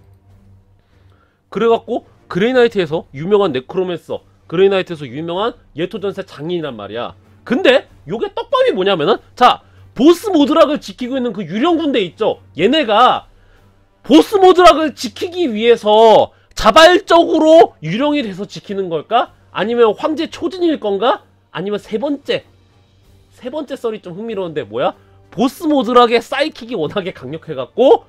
그래갖고 그레이나이트에서 유명한 네크로맨서, 그레이나이트에서 유명한 예토전세 장인이란 말이야. 근데 요게 떡밥이 뭐냐면은 자, 보스 모드락을 지키고 있는 그 유령 군대 있죠? 얘네가 보스 모드락을 지키기 위해서 자발적으로 유령이 돼서 지키는 걸까? 아니면 황제 초진일 건가? 아니면 세 번째 썰이 좀 흥미로운데 뭐야? 보스 모드락의 사이킥이 워낙에 강력해갖고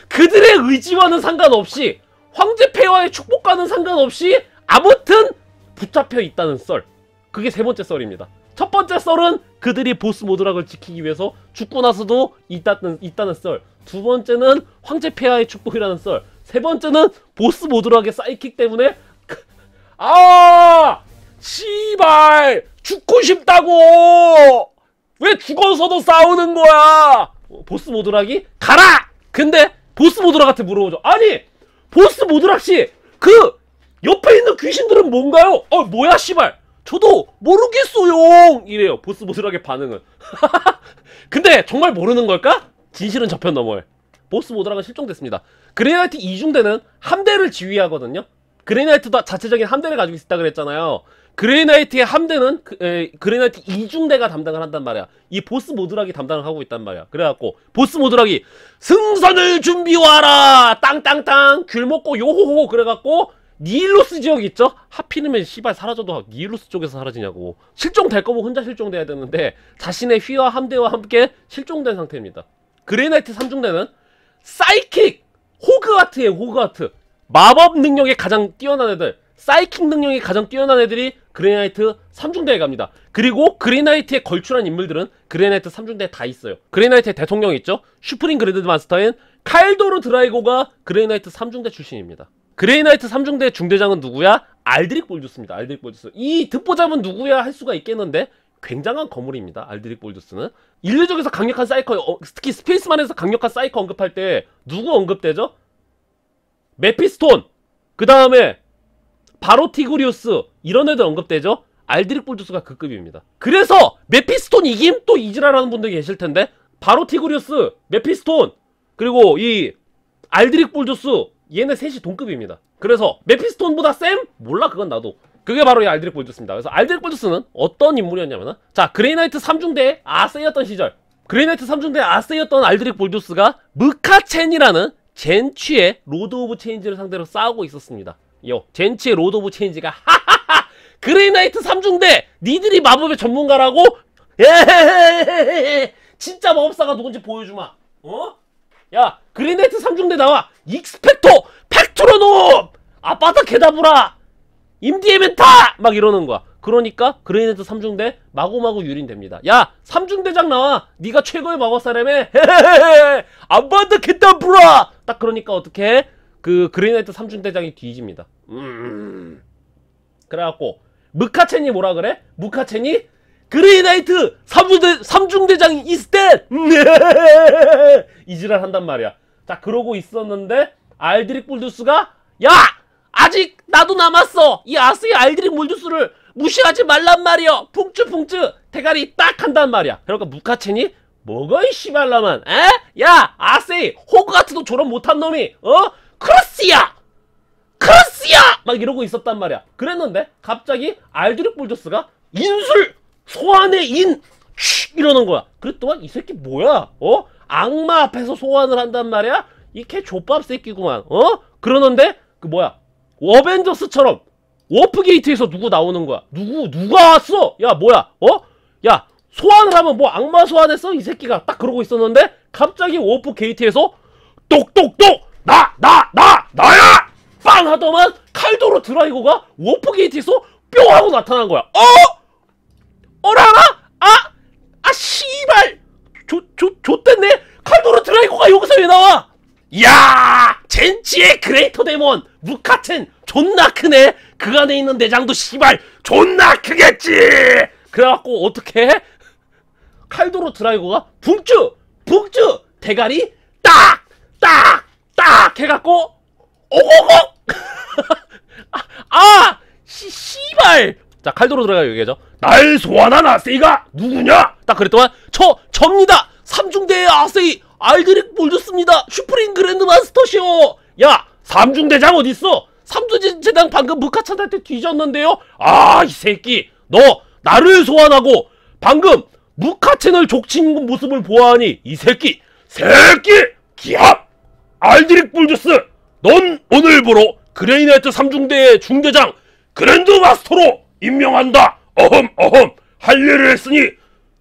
그들의 의지와는 상관없이 황제 폐하의 축복과는 상관없이 아무튼 붙잡혀 있다는 썰. 그게 세 번째 썰입니다. 첫 번째 썰은 그들이 보스 모드락을 지키기 위해서 죽고 나서도 있다는 썰. 두 번째는 황제 폐하의 축복이라는 썰. 세 번째는 보스 모드락의 사이킥 때문에 씨발 죽고 싶다고! 왜 죽어서도 싸우는 거야! 보스 모드락이 가라! 근데 보스 모드락한테 물어보죠. 아니 보스 모드락씨 그 옆에 있는 귀신들은 뭔가요? 뭐야 씨발 저도 모르겠어요 이래요. 보스 모드락의 반응은. 근데 정말 모르는 걸까? 진실은 저편 너머에. 보스 모드락은 실종됐습니다. 그레이나이트 2중대는 함대를 지휘하거든요. 그레이나이트도 자체적인 함대를 가지고 있다 그랬잖아요. 그레이나이트의 함대는 그레이나이트 2중대가 담당을 한단 말이야. 이 보스 모드락이 담당을 하고 있단 말이야. 그래갖고 보스 모드락이 승선을 준비와라 땅땅땅 귤 먹고 요호호 그래갖고 니일로스 지역 있죠? 하필이면 씨발 사라져도 니일로스 쪽에서 사라지냐고. 실종될 거면 혼자 실종돼야 되는데 자신의 휘와 함대와 함께 실종된 상태입니다. 그레이나이트 3중대는 사이킥 호그와트예요. 호그와트. 마법 능력이 가장 뛰어난 애들, 사이킥 능력이 가장 뛰어난 애들이 그레이나이트 3중대에 갑니다. 그리고 그레이나이트에 걸출한 인물들은 그레이나이트 3중대에 다 있어요. 그레이나이트의 대통령 있죠? 슈프림 그랜드 마스터인 칼도르 드라이고가 그레이나이트 3중대 출신입니다. 그레이나이트 3중대 중대장은 누구야? 알드릭 볼두스입니다. 알드릭 볼두스. 이 듣보잡은 누구야 할 수가 있겠는데 굉장한 거물입니다. 알드릭 볼두스는 인류적에서 강력한 사이커, 특히 스페이스만에서 강력한 사이커 언급할 때 누구 언급되죠? 메피스톤, 그 다음에 바로티그리우스 이런 애들 언급되죠? 알드릭 볼두스가 그 급입니다. 그래서 메피스톤 이김? 또 이지랄하는 분들이 계실텐데 바로티그리우스, 메피스톤, 그리고 이 알드릭 볼두스 얘네 셋이 동급입니다. 그래서 메피스톤보다 쌤? 몰라 그건 나도. 그게 바로 이 알드릭 볼두스입니다. 그래서 알드릭 볼두스는 어떤 인물이었냐면은 자 그레이나이트 3중대의 아세이였던 시절 그레이나이트 3중대의 아세이였던 알드릭 볼두스가 무카첸이라는 젠취의 로드 오브 체인지를 상대로 싸우고 있었습니다. 젠취의 로드 오브 체인지가 하하하 그레이나이트 3중대 니들이 마법의 전문가라고? 에헤헤헤헤 진짜 마법사가 누군지 보여주마. 야 그레이나이트 3중대 나와. 익스펙토 팩트로놈 아빠다 게다브라 임디에멘타 막 이러는 거야. 그러니까 그레이나이트 3중대 마구마구 유린됩니다. 야 3중대장 나와. 네가 최고의 마법사라며. 헤헤헤헤 아빠다 게다브라 딱 그러니까 어떻게 해? 그 그레이나이트 3중대장이 뒤집니다. 그래갖고 무카첸이 뭐라 그래? 무카첸이 그레이나이트 3중대장이 있을 이지랄 한단 말이야. 자 그러고 있었는데 알드릭 볼두스가 야 아직 나도 남았어. 이 아스의 알드릭 볼두스를 무시하지 말란 말이여. 붕쯔붕쯔 대가리 딱 한단 말이야. 그러니까 무카첸이 뭐가 이 씨발라만 에? 야 아세이 호그와트도 졸업 못한 놈이 크로스야 막 이러고 있었단 말이야. 그랬는데 갑자기 알드릭 볼두스가 인술 소환의 인 이러는 거야. 그랬더니 이 새끼 뭐야? 악마 앞에서 소환을 한단 말이야? 이 개 족밥 새끼구만. 그러는데 그 뭐야? 어벤져스처럼 워프 게이트에서 누구 나오는 거야? 누가 왔어? 야 뭐야? 야 소환을 하면 뭐 악마 소환했어? 이 새끼가 딱 그러고 있었는데 갑자기 워프 게이트에서 똑똑똑 나야! 빵 하더만 칼도르 드라이고가 워프 게이트에서 뿅 하고 나타난 거야. 어라라? 씨발! 좆됐네? 칼도르 드라이고가 여기서 왜 나와? 야! 젠치의 그레이터 데몬! 무카첸! 존나 크네? 그 안에 있는 내장도 씨발! 존나 크겠지! 그래갖고 어떻게 해? 칼도르 드라이고가 붕쭈! 대가리 딱! 해갖고 오고고! 씨발! 자 칼도르 드라이고 얘기하죠. 날 소환한 아세이가 누구냐? 딱 그랬더만 접니다. 3중대의 아세이 알드릭 볼두스입니다. 슈프림 그랜드 마스터시오. 야 3중대장 어딨어? 3중대장 방금 무카찬한테 뒤졌는데요. 이 새끼 너 나를 소환하고 방금 무카첸을 족친 모습을 보아하니 이 새끼 기합 알드릭 볼두스 넌 오늘부로 그레이나이트 3중대의 중대장 그랜드 마스터로 임명한다. 할 일을 했으니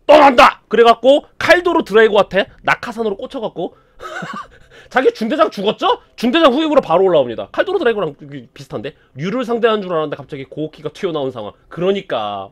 떠난다. 그래갖고 칼도르 드라이고한테 낙하산으로 꽂혀갖고 자기 중대장 죽었죠? 중대장 후임으로 바로 올라옵니다. 칼도로 드라이고랑 비슷한데? 류를 상대하는 줄 알았는데 갑자기 고호키가 튀어나온 상황. 그러니까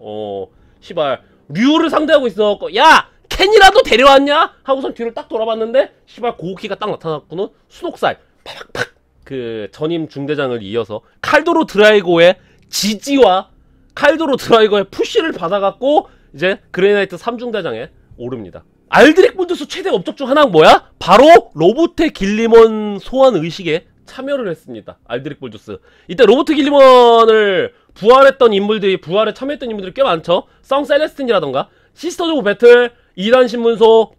시발 류를 상대하고 있어. 야! 캔이라도 데려왔냐? 하고선 뒤를 딱 돌아봤는데 시발 고호키가 딱 나타났고는 순옥살 팍팍 그 전임 중대장을 이어서 칼도로 드라이고의 지지와 칼도로 드라이거의 푸시를 받아갖고 이제 그레이나이트 3중대장에 오릅니다. 알드릭 볼드스 최대 업적 중 하나가 뭐야? 바로 로보트 길리먼 소환 의식에 참여를 했습니다. 알드릭 볼드스. 이때 로보트 길리먼을 부활에 참여했던 인물들이 꽤 많죠. 성 셀레스틴이라던가 시스터즈 오브 배틀, 2단 신문소,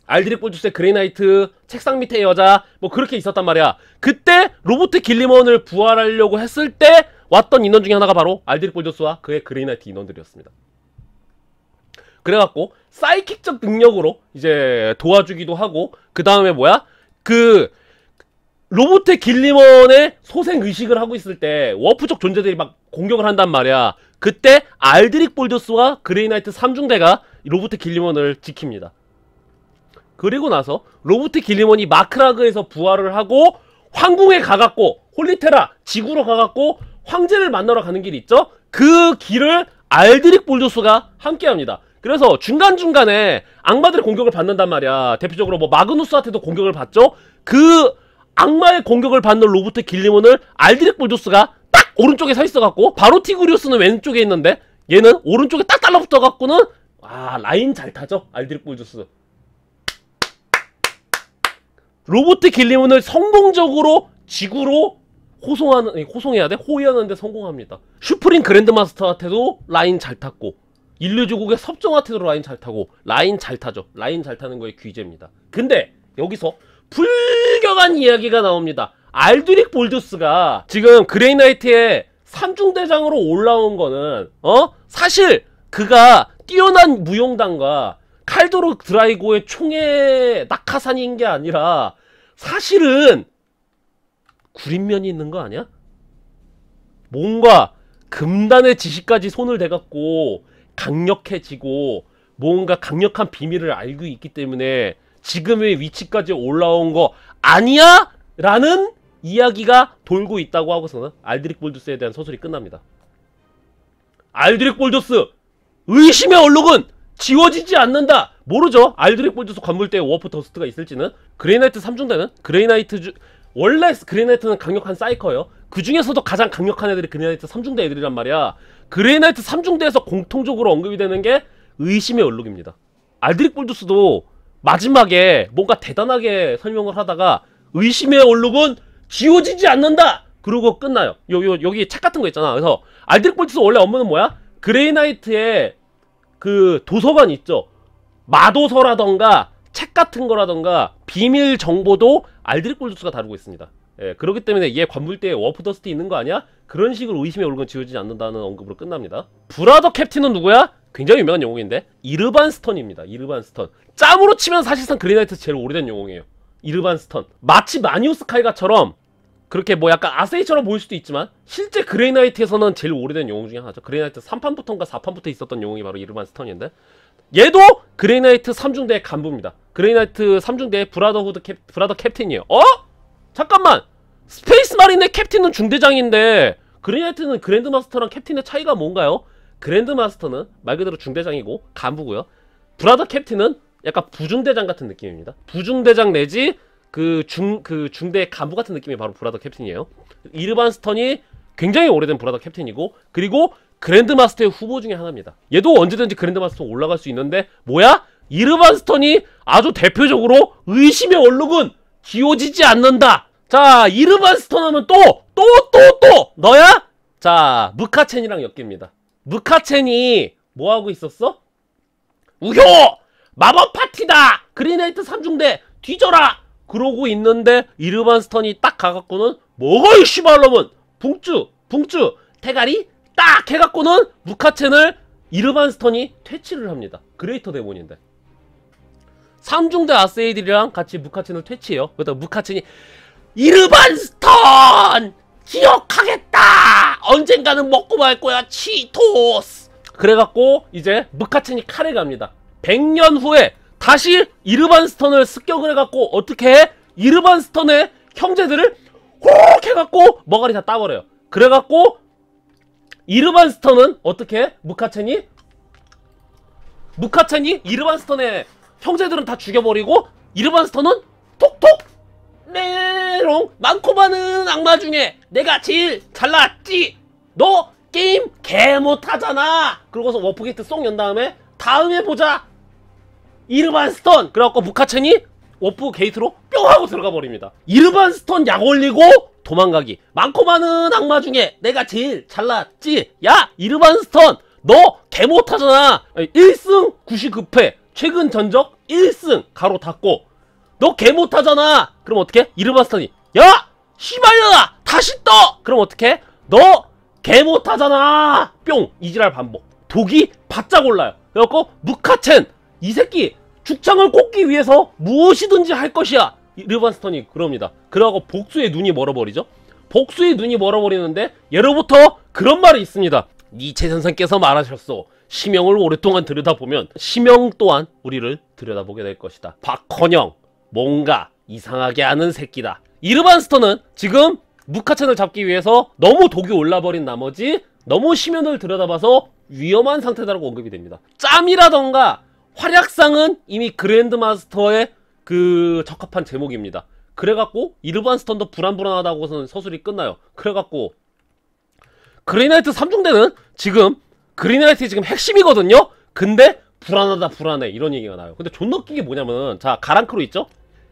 알드릭 볼드스의 그레이나이트, 책상 밑에 여자 뭐 그렇게 있었단 말이야. 그때 로보트 길리먼을 부활하려고 했을 때 왔던 인원 중에 하나가 바로 알드릭 볼드스와 그의 그레이나이트 인원들이었습니다. 그래갖고 사이킥적 능력으로 이제 도와주기도 하고 그 다음에 뭐야? 그 로보트 길리먼의 소생의식을 하고 있을 때 워프적 존재들이 막 공격을 한단 말이야. 그때 알드릭 볼드스와 그레이나이트 3중대가 로보트 길리먼을 지킵니다. 그리고 나서 로보트 길리먼이 마크라그에서 부활을 하고 황궁에 가갖고 홀리테라 지구로 가갖고 황제를 만나러 가는 길이 있죠? 그 길을 알드릭 볼드스가 함께합니다. 그래서 중간중간에 악마들의 공격을 받는단 말이야. 대표적으로 뭐 마그누스한테도 공격을 받죠? 그 악마의 공격을 받는 로보트 길리몬을 알드릭 볼드스가 딱 오른쪽에 서 있어갖고 바로 티구리우스는 왼쪽에 있는데 얘는 오른쪽에 딱 달라붙어갖고는 라인 잘 타죠? 알드릭 볼드스. 로보트 길리몬을 성공적으로 지구로 호위하는데 성공합니다. 슈프림 그랜드마스터한테도 라인 잘 탔고 인류주국의 섭정한테도 라인 잘 타고 라인 잘 타죠. 라인 잘 타는 거의 귀재입니다. 근데 여기서 불경한 이야기가 나옵니다. 알드릭 볼드스가 지금 그레이나이트의 3중대장으로 올라온 거는 사실 그가 뛰어난 무용단과 칼도로 드라이고의 총의 낙하산인 게 아니라 사실은 구린면이 있는 거 아니야? 뭔가 금단의 지시까지 손을 대갖고 강력해지고 뭔가 강력한 비밀을 알고 있기 때문에 지금의 위치까지 올라온 거 아니야? 라는 이야기가 돌고 있다고 하고서는 알드릭 볼드스에 대한 서술이 끝납니다. 알드릭 볼드스 의심의 얼룩은 지워지지 않는다. 모르죠. 알드릭 볼드스 관물대에 워프 더스트가 있을지는. 그레이나이트 3중대는 원래 그레이나이트는 강력한 사이커예요. 그 중에서도 가장 강력한 애들이 그레이나이트 3중대 애들이란 말이야. 그레이나이트 3중대에서 공통적으로 언급이 되는 게 의심의 얼룩입니다. 알드릭 볼드스도 마지막에 뭔가 대단하게 설명을 하다가 의심의 얼룩은 지워지지 않는다! 그러고 끝나요. 여기 책 같은 거 있잖아. 그래서 알드릭 볼드스 원래 업무는 뭐야? 그레이나이트의 그 도서관 있죠. 마도서라던가 책 같은 거라던가 비밀 정보도 알드릭 볼드스가 다루고 있습니다. 예, 그렇기 때문에 얘 관물대에 워프 더스트 있는 거 아니야? 그런 식으로 의심의 얼룩은 지워지지 않는다는 언급으로 끝납니다. 브라더 캡틴은 누구야? 굉장히 유명한 영웅인데 이르반 스턴입니다. 이르반 스턴. 짬으로 치면 사실상 그레이나이트에서 제일 오래된 영웅이에요. 이르반 스턴. 마치 마니우스 칼가처럼 그렇게 뭐 약간 아세이처럼 보일 수도 있지만 실제 그레이나이트에서는 제일 오래된 영웅 중에 하나죠. 그레이나이트 3판부터인가 4판부터 있었던 영웅이 바로 이르반 스턴인데 얘도 그레이나이트 3중대의 간부입니다. 그레이나이트 3중대의 브라더 캡틴이에요. 잠깐만! 스페이스 마린의 캡틴은 중대장인데 그레이나이트는 그랜드마스터랑 캡틴의 차이가 뭔가요? 그랜드마스터는 말 그대로 중대장이고 간부고요. 브라더 캡틴은 약간 부중대장 같은 느낌입니다. 부중대장 내지 중대 간부 같은 느낌이 바로 브라더 캡틴이에요. 이르반 스턴이 굉장히 오래된 브라더 캡틴이고 그리고 그랜드마스터의 후보 중에 하나입니다. 얘도 언제든지 그랜드마스터 올라갈 수 있는데 뭐야? 이르반 스턴이 아주 대표적으로 의심의 얼룩은 지워지지 않는다. 자, 이르반 스턴 하면 또 너야? 자, 무카첸이랑 엮입니다. 무카첸이 뭐하고 있었어? 우효! 마법 파티다! 그레이나이트 3중대 뒤져라! 그러고 있는데 이르반 스턴이 딱 가갖고는 뭐가 이 씨발놈은 붕쭈 대가리 딱 해갖고는 무카첸을 이르반 스턴이 퇴치를 합니다. 그레이터 데몬인데 3중대 아세이들이랑 같이 무카첸을 퇴치해요. 그러다가 무카첸이 이르반 스턴! 기억하겠다! 언젠가는 먹고 말 거야, 치토스! 그래갖고, 이제, 무카첸이 칼에 갑니다. 100년 후에, 다시 이르반스턴을 습격을 해갖고 어떻게 해? 이르반스턴의 형제들을 호록 해갖고 머가리 다 따버려요. 그래갖고 이르반스턴은 어떻게 해? 무카첸이 이르반스턴의 형제들은 다 죽여버리고 이르반스턴은 톡톡 메롱 많고 많은 악마 중에 내가 제일 잘났지. 너 게임 개 못하잖아. 그러고서 워프게이트 쏙 연 다음에 보자 이르반스턴. 그래갖고 무카첸이 워프게이트로 뿅 하고 들어가 버립니다. 이르반스턴 약 올리고 도망가기. 많고 많은 악마 중에 내가 제일 잘났지. 야 이르반스턴 너 개 못하잖아. 1승 99패 최근 전적 1승 가로 닫고 너 개 못하잖아. 그럼 어떡해? 이르반스턴이 야 씨발년아 다시 떠. 그럼 어떡해? 너 개 못하잖아. 뿅 이지랄 반복. 독이 바짝 올라요. 그래갖고 무카첸 이 새끼 죽창을 꽂기 위해서 무엇이든지 할 것이야. 이르반스턴이 그럽니다. 그러고 복수의 눈이 멀어버리죠. 복수의 눈이 멀어버리는데 예로부터 그런 말이 있습니다. 니체 선생께서 말하셨소. 심형을 오랫동안 들여다보면 심형 또한 우리를 들여다보게 될 것이다. 박헌영 뭔가 이상하게 하는 새끼다. 이르반스턴은 지금 무카첸을 잡기 위해서 너무 독이 올라버린 나머지 너무 심연을 들여다봐서 위험한 상태다라고 언급이 됩니다. 짬이라던가 활약상은 이미 그랜드마스터의 그 적합한 제목입니다. 그래갖고 이르반스턴도 불안불안하다고서는 서술이 끝나요. 그래갖고 그레이나이트 3중대는 지금 그레이나이트의 지금 핵심이거든요. 근데 불안하다 불안해 이런 얘기가 나요. 근데 존나 웃긴 게 뭐냐면은 자 가랑크로 있죠?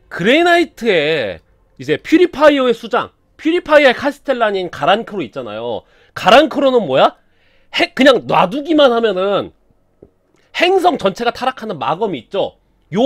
그레이나이트의 이제 퓨리파이어의 수장 퓨리파이어의 카스텔란인 가란크로 있잖아요. 가란크로는 뭐야? 그냥 놔두기만 하면은 행성 전체가 타락하는 마검이 있죠. 요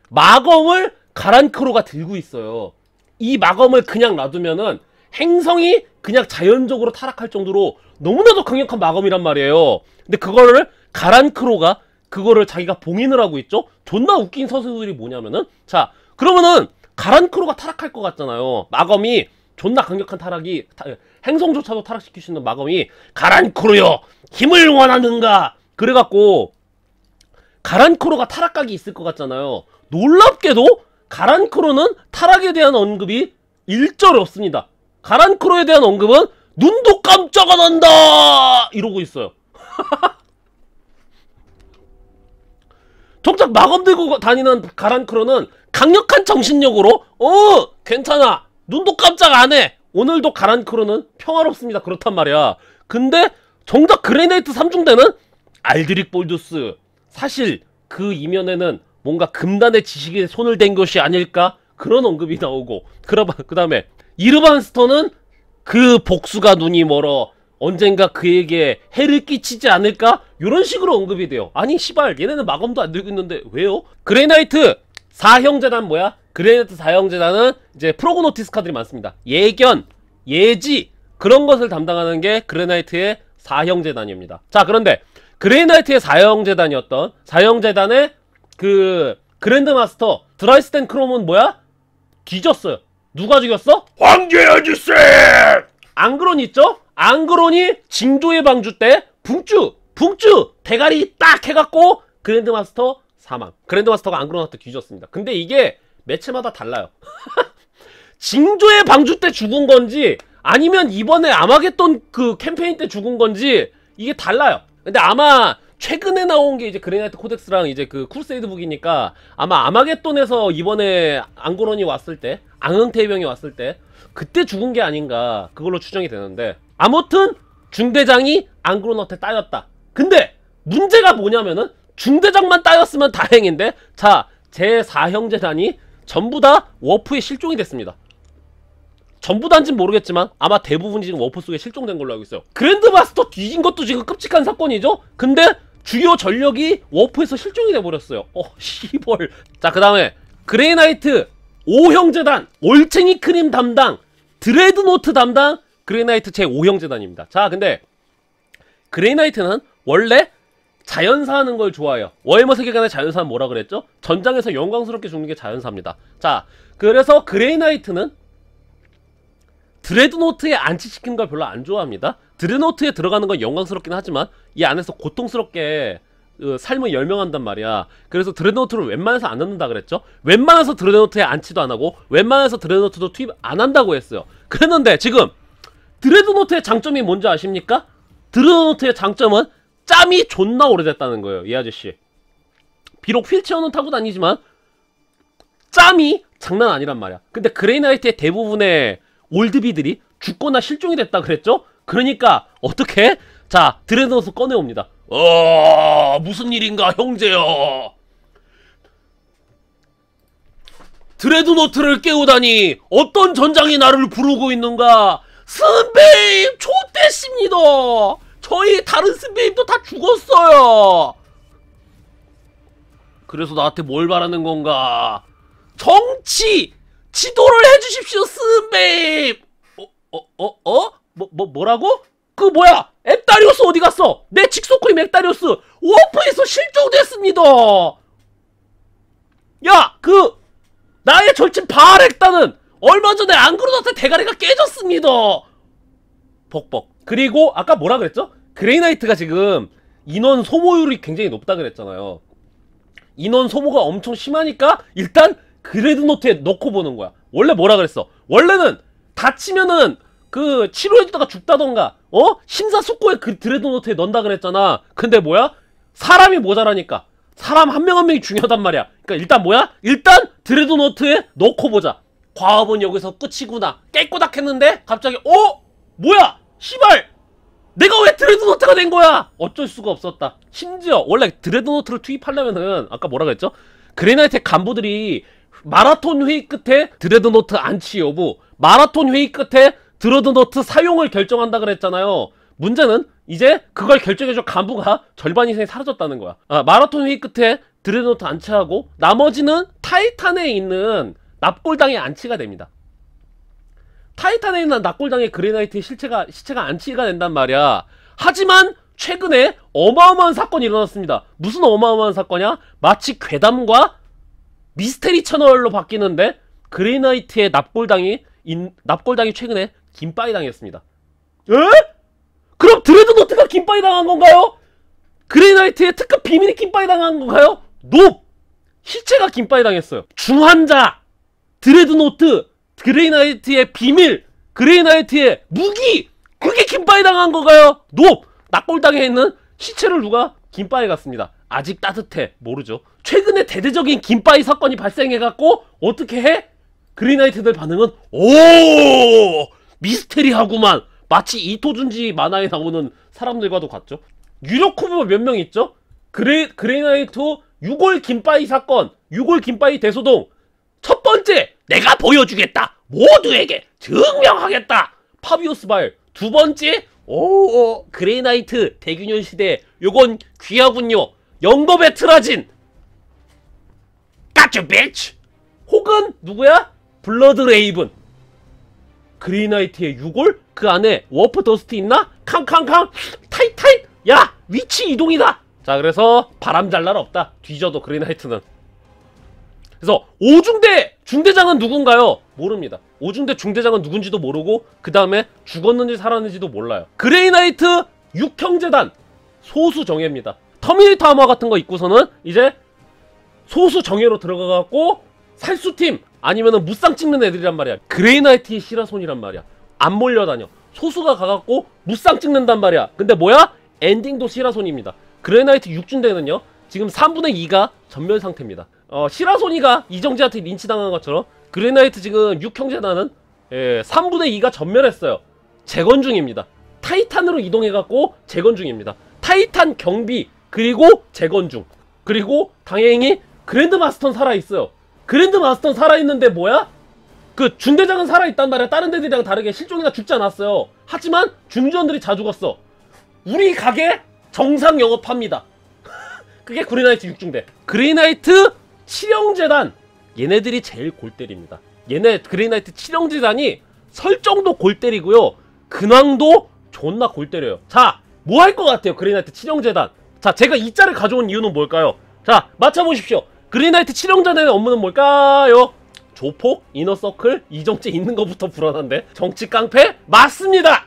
마검을 가란크로가 들고 있어요. 이 마검을 그냥 놔두면은 행성이 그냥 자연적으로 타락할 정도로 너무나도 강력한 마검이란 말이에요. 근데 그거를 가란크로가 그거를 자기가 봉인을 하고 있죠. 존나 웃긴 서술이 뭐냐면은 자 그러면은 가란크로가 타락할 것 같잖아요. 마검이 존나 강력한 타락이 행성조차도 타락시킬 수 있는 마검이 가란크로요 힘을 원하는가. 그래갖고 가란크로가 타락각이 있을 것 같잖아요. 놀랍게도 가란크로는 타락에 대한 언급이 일절 없습니다. 가란크로에 대한 언급은 눈도 깜짝 안 한다 이러고 있어요. 정작 마검 들고 다니는 가란크로는 강력한 정신력으로 괜찮아 눈도 깜짝 안 해. 오늘도 가란크로는 평화롭습니다. 그렇단 말이야. 근데 정작 그레이나이트 3중대는 알드릭 볼두스 사실 그 이면에는 뭔가 금단의 지식에 손을 댄 것이 아닐까 그런 언급이 나오고 그 다음에 이르반스턴은 그 복수가 눈이 멀어 언젠가 그에게 해를 끼치지 않을까 요런 식으로 언급이 돼요. 아니 시발 얘네는 마검도 안 들고 있는데 왜요? 그레이나이트 4형제단 뭐야? 그레이나이트 4형제단은 이제 프로그노티스카들이 많습니다. 예견, 예지 그런 것을 담당하는 게 그레이나이트의 4형제단입니다. 자 그런데 그레이나이트의 4형제단이었던 4형제단의 그 그랜드마스터 드라이스텐 크롬은 뭐야? 뒤졌어요. 누가 죽였어? 황제 아저씨! 앙그론 있죠? 앙그론이 징조의 방주 때 붕쭈 대가리 딱 해갖고 그랜드마스터 사망. 그랜드마스터가 앙그론한테 뒤졌습니다. 근데 이게 매체마다 달라요. 징조의 방주 때 죽은 건지 아니면 이번에 아마겟돈 그 캠페인 때 죽은 건지 이게 달라요. 근데 아마 최근에 나온 게 이제 그레이나이트 코덱스랑 이제 그 크루세이드 북이니까 아마 아마겟돈에서 이번에 앙그론이 왔을 때 앙흥태병이 왔을 때 그때 죽은 게 아닌가 그걸로 추정이 되는데 아무튼 중대장이 앙그론한테 따였다. 근데 문제가 뭐냐면은 중대장만 따였으면 다행인데 자 제4형제단이 전부 다 워프에 실종이 됐습니다. 전부 다인지는 모르겠지만 아마 대부분이 지금 워프 속에 실종된 걸로 알고 있어요. 그랜드마스터 뒤진 것도 지금 끔찍한 사건이죠. 근데 주요 전력이 워프에서 실종이 돼버렸어요. 시벌. 자 그 다음에 그레이나이트 5형제단 올챙이 크림 담당 드레드노트 담당 그레이나이트 제5형제단입니다. 자 근데 그레이나이트는 원래 자연사 하는 걸 좋아해요. 워해머 세계관의 자연사는 뭐라 그랬죠? 전장에서 영광스럽게 죽는 게 자연사입니다. 자 그래서 그레이나이트는 드레드노트에 안치시키는 걸 별로 안 좋아합니다. 드레드노트에 들어가는 건 영광스럽긴 하지만 이 안에서 고통스럽게 삶을 열명한단 말이야. 그래서 드레드노트를 웬만해서 안 넣는다 그랬죠. 웬만해서 드레드노트에 안치도 안 하고 웬만해서 드레드노트도 투입 안 한다고 했어요. 그랬는데 지금 드레드노트의 장점이 뭔지 아십니까? 드레드노트의 장점은 짬이 존나 오래됐다는 거예요. 이 아저씨 비록 휠체어는 타고 다니지만 짬이 장난 아니란 말이야. 근데 그레이나이트의 대부분의 올드비들이 죽거나 실종이 됐다 그랬죠? 그러니까 어떻게? 자, 드레드노트 꺼내옵니다. 무슨 일인가 형제여. 드레드노트를 깨우다니 어떤 전장이 나를 부르고 있는가. 스베임 좆됐습니다. 저희 다른 스베임도 다 죽었어요. 그래서 나한테 뭘 바라는 건가? 정치! 지도를 해주십시오, 스베임! 뭐라고? 그 뭐야? 엑다리오스 어디 갔어? 내 직소코임 엑다리오스 워프에서 실종됐습니다. 야, 나의 절친 바알엑다는 얼마 전에 앙그로나트 대가리가 깨졌습니다. 벅벅. 그리고 아까 뭐라 그랬죠? 그레이나이트가 지금 인원 소모율이 굉장히 높다 그랬잖아요. 인원 소모가 엄청 심하니까 일단 드레드노트에 넣고 보는 거야. 원래 뭐라 그랬어? 원래는 다치면은 치료해주다가 죽다던가 심사숙고해 드레드노트에 넣는다 그랬잖아. 근데 뭐야? 사람이 모자라니까 사람 한 명 한 명이 중요하단 말이야. 그러니까 일단 뭐야? 일단 드레드노트에 넣고 보자. 과업은 여기서 끝이구나. 깨꼬닥 했는데 갑자기 뭐야? 시발! 내가 왜 드레드노트가 된 거야? 어쩔 수가 없었다. 심지어 원래 드레드노트를 투입하려면은 아까 뭐라 그랬죠? 그레이나이트의 간부들이 마라톤 회의 끝에 드레드노트 안치 여부, 마라톤 회의 끝에 드레드노트 사용을 결정한다 그랬잖아요. 문제는 이제 그걸 결정해줄 간부가 절반 이상이 사라졌다는 거야. 마라톤 회의 끝에 드레드노트 안치하고 나머지는 타이탄에 있는 납골당에 안치가 됩니다. 타이탄에 있는 납골당에 그레이나이트의 시체가 안치가 된단 말이야. 하지만 최근에 어마어마한 사건이 일어났습니다. 무슨 어마어마한 사건이야? 마치 괴담과 미스테리 채널로 바뀌는데 그레이나이트의 납골당이 최근에 김빠이 당했습니다. 에? 그럼 드레드노트가 김빠이 당한 건가요? 그레이나이트의 특급 비밀이 김빠이 당한 건가요? 노! 시체가 김빠이 당했어요. 중환자, 드레드노트, 그레이나이트의 비밀, 그레이나이트의 무기, 그게 김빠이 당한 건가요? 노! 납골당에 있는 시체를 누가 김빠이 갔습니다. 아직 따뜻해. 모르죠. 최근에 대대적인 김빠이 사건이 발생해갖고 어떻게 해? 그레이나이트들 반응은 미스테리하구만. 마치 이토준지 만화에 나오는 사람들과도 같죠. 유력 후보 몇 명 있죠? 그레이나이트 6월 김빠이 사건, 6월 김빠이 대소동. 첫 번째, 내가 보여주겠다. 모두에게 증명하겠다. 파비오스 발. 두 번째, 그레이나이트 대균열 시대. 요건 귀하군요. 영겁의 트라진. 까쭈 비치. 혹은 누구야? 블러드 레이븐. 그레이나이트의 6월? 그 안에 워프 더스트 있나? 캉캉캉 타이타이. 야, 위치 이동이다. 자, 그래서 바람 잘 날 없다. 뒤져도 그레이나이트는. 그래서 5중대 중대장은 누군가요? 모릅니다. 5중대 중대장은 누군지도 모르고 그 다음에 죽었는지 살았는지도 몰라요. 그레이나이트 6형제단 소수정예입니다. 터미네이터 아마 같은 거 입고서는 이제 소수정예로 들어가갖고 살수팀 아니면은 무쌍 찍는 애들이란 말이야. 그레이나이트의 시라손이란 말이야. 안 몰려다녀. 소수가 가갖고 무쌍 찍는단 말이야. 근데 뭐야? 엔딩도 시라손입니다. 그레이나이트 6중대는요 지금 3분의 2가 전멸 상태입니다. 시라소니가 이정재한테 린치당한 것처럼 그레이나이트 지금 6형제단은 3분의 2가 전멸했어요. 재건 중입니다. 타이탄으로 이동해갖고 재건 중입니다. 타이탄 경비 그리고 재건 중. 그리고 당연히 그랜드마스터는 살아있어요. 그랜드마스터는 살아있는데 뭐야? 그 중대장은 살아있단 말이야. 다른 데들이랑 다르게 실종이나 죽지 않았어요. 하지만 중지원들이 다 죽었어. 우리 가게 정상 영업합니다. 그게 그레이나이트 6중대. 그레이나이트 7형제단 얘네들이 제일 골 때립니다. 얘네 그레이나이트 7형제단이 설정도 골 때리고요. 근황도 존나 골 때려요. 자, 뭐 할 것 같아요? 그레이나이트 7형제단. 자, 제가 이 짤을 가져온 이유는 뭘까요? 자, 맞춰보십시오. 그레이나이트 7형제단의 업무는 뭘까요? 조폭, 이너서클, 이정재 있는 것부터 불안한데 정치 깡패? 맞습니다!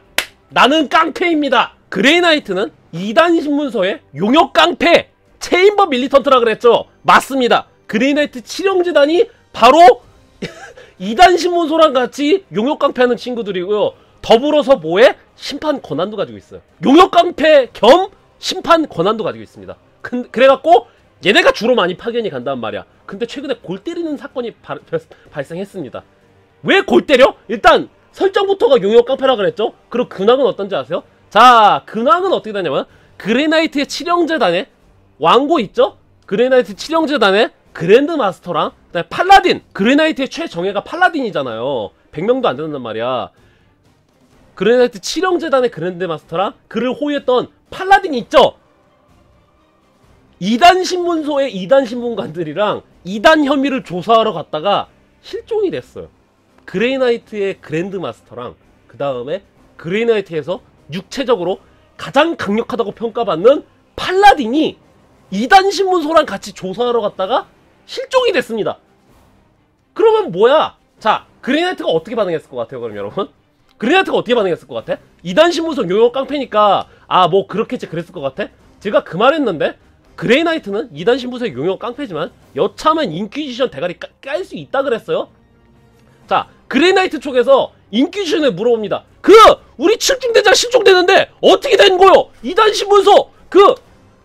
나는 깡패입니다. 그레이나이트는 2단 신문서에 용역 깡패 체인버 밀리턴트라 그랬죠? 맞습니다. 그레이나이트 칠형재단이 바로 2단 신문소랑 같이 용역깡패하는 친구들이고요. 더불어서 뭐에? 심판 권한도 가지고 있어요. 용역깡패 겸 심판 권한도 가지고 있습니다. 그래갖고 얘네가 주로 많이 파견이 간단 말이야. 근데 최근에 골 때리는 사건이 발생했습니다. 왜 골 때려? 일단 설정부터가 용역깡패라 그랬죠? 그리고 근황은 어떤지 아세요? 자, 근황은 어떻게 되냐면 그레이나이트의 칠형재단에 왕고 있죠? 그레이나이트 칠형재단에 그랜드마스터랑 그다음에 팔라딘! 그레이나이트의 최정예가 팔라딘이잖아요. 100명도 안 된단 말이야. 그레이나이트 칠형재단의 그랜드마스터랑 그를 호위했던 팔라딘이 있죠? 2단 신문소의 2단 신문관들이랑 2단 혐의를 조사하러 갔다가 실종이 됐어요. 그레이나이트의 그랜드마스터랑 그 다음에 그레이나이트에서 육체적으로 가장 강력하다고 평가받는 팔라딘이 2단 신문소랑 같이 조사하러 갔다가 실종이 됐습니다. 그러면 뭐야? 자, 그레이나이트가 어떻게 반응했을 것 같아요, 그럼 여러분? 그레이나이트가 어떻게 반응했을 것 같아? 2단 신문소 용역 깡패니까 아, 뭐 그렇겠지 그랬을 것 같아? 제가 그 말 했는데 그레이나이트는 2단 신문소의 용역 깡패지만 여차하면 인퀴지션 대가리 깔 수 있다 그랬어요? 자, 그레이나이트 쪽에서 인퀴지션에 물어봅니다. 우리 칠중대장 실종되는데 어떻게 된 거요? 2단 신문소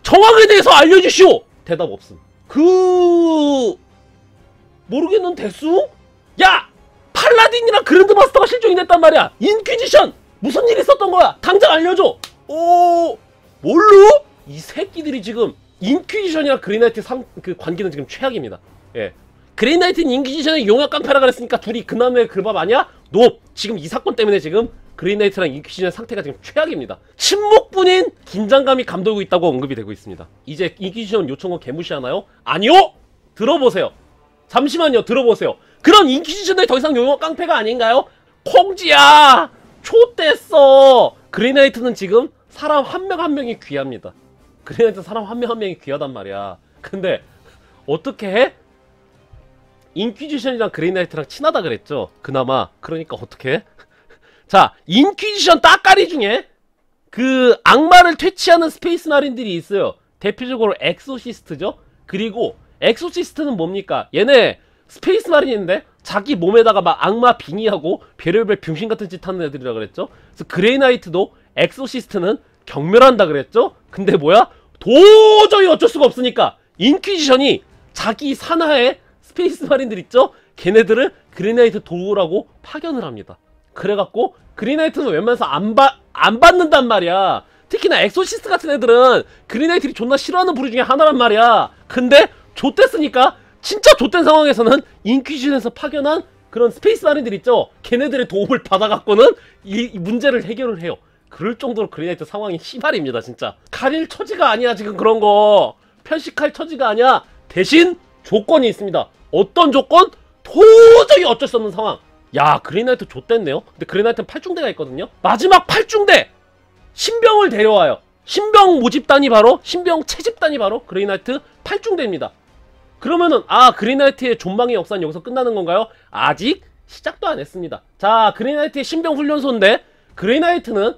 정황에 대해서 알려주시오. 대답 없음. 모르겠는 대수? 야! 팔라딘이랑 그랜드마스터가 실종이 됐단 말이야. 인퀴지션! 무슨 일이 있었던 거야? 당장 알려줘! 뭘로? 이 새끼들이 지금 인퀴지션이랑 그레이나이트 관계는 지금 최악입니다. 예. 그레이나이트는 인퀴지션의 용역 깡패라 그랬으니까 둘이 그남의 그 밥 아니야? 지금 이 사건 때문에 지금 그레이나이트랑 인퀴지션의 상태가 지금 최악입니다. 침묵뿐인 긴장감이 감돌고 있다고 언급이 되고 있습니다. 이제 인퀴지션 요청은 개무시하나요? 아니요! 들어보세요. 잠시만요. 들어보세요. 그런 인퀴지션들이 더 이상 용역 깡패가 아닌가요? 콩지야! 좆됐어! 그레이나이트는 지금 사람 한 명 한 명이 귀합니다. 그레이나이트 사람 한 명 한 명이 귀하단 말이야. 근데 어떻게 해? 인퀴지션이랑 그레이나이트랑 친하다 그랬죠? 그나마. 그러니까 어떻게 해? 자, 인퀴지션 따까리 중에 악마를 퇴치하는 스페이스 마린들이 있어요. 대표적으로 엑소시스트죠? 그리고 엑소시스트는 뭡니까? 얘네 스페이스 마린인데 자기 몸에다가 막 악마 빙의하고 별의별 병신같은 짓 하는 애들이라 그랬죠? 그래서 그레이나이트도 엑소시스트는 경멸한다 그랬죠? 근데 뭐야? 도저히 어쩔 수가 없으니까 인퀴지션이 자기 산하의 스페이스 마린들 있죠? 걔네들을 그레이나이트 도우라고 파견을 합니다. 그래갖고 그레이나이트는 웬만해서 안 받는단 말이야. 특히나 엑소시스트 같은 애들은 그레이나이트를 존나 싫어하는 부류 중에 하나란 말이야. 근데 좆됐으니까 진짜 좆된 상황에서는 인퀴지션에서 파견한 그런 스페이스 마린들 있죠? 걔네들의 도움을 받아갖고는 이 문제를 해결을 해요. 그럴 정도로 그레이나이트 상황이 시발입니다. 진짜 가릴 처지가 아니야. 지금 그런거 편식할 처지가 아니야. 대신 조건이 있습니다. 어떤 조건? 도저히 어쩔 수 없는 상황. 야, 그레이나이트 좆됐네요. 근데 그레이나이트는 8중대가 있거든요. 마지막 8중대 신병을 데려와요. 신병 모집단이 바로 신병 채집단이 바로 그레이나이트 8중대입니다. 그러면은 그레이나이트의 존망의 역사는 여기서 끝나는 건가요? 아직 시작도 안 했습니다. 자, 그레이나이트의 신병 훈련소인데 그레이나이트는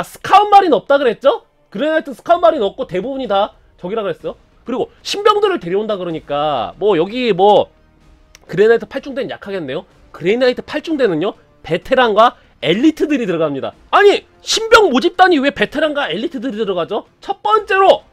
스카웃 마린 없다 그랬죠? 그레이나이트 스카웃 마린 없고 대부분이 다 저기라 그랬어요. 그리고 신병들을 데려온다 그러니까 여기 그레이나이트 8중대는 약하겠네요. 그레이나이트 8중대는요 베테랑과 엘리트들이 들어갑니다. 아니, 신병 모집단이 왜 베테랑과 엘리트들이 들어가죠? 첫 번째로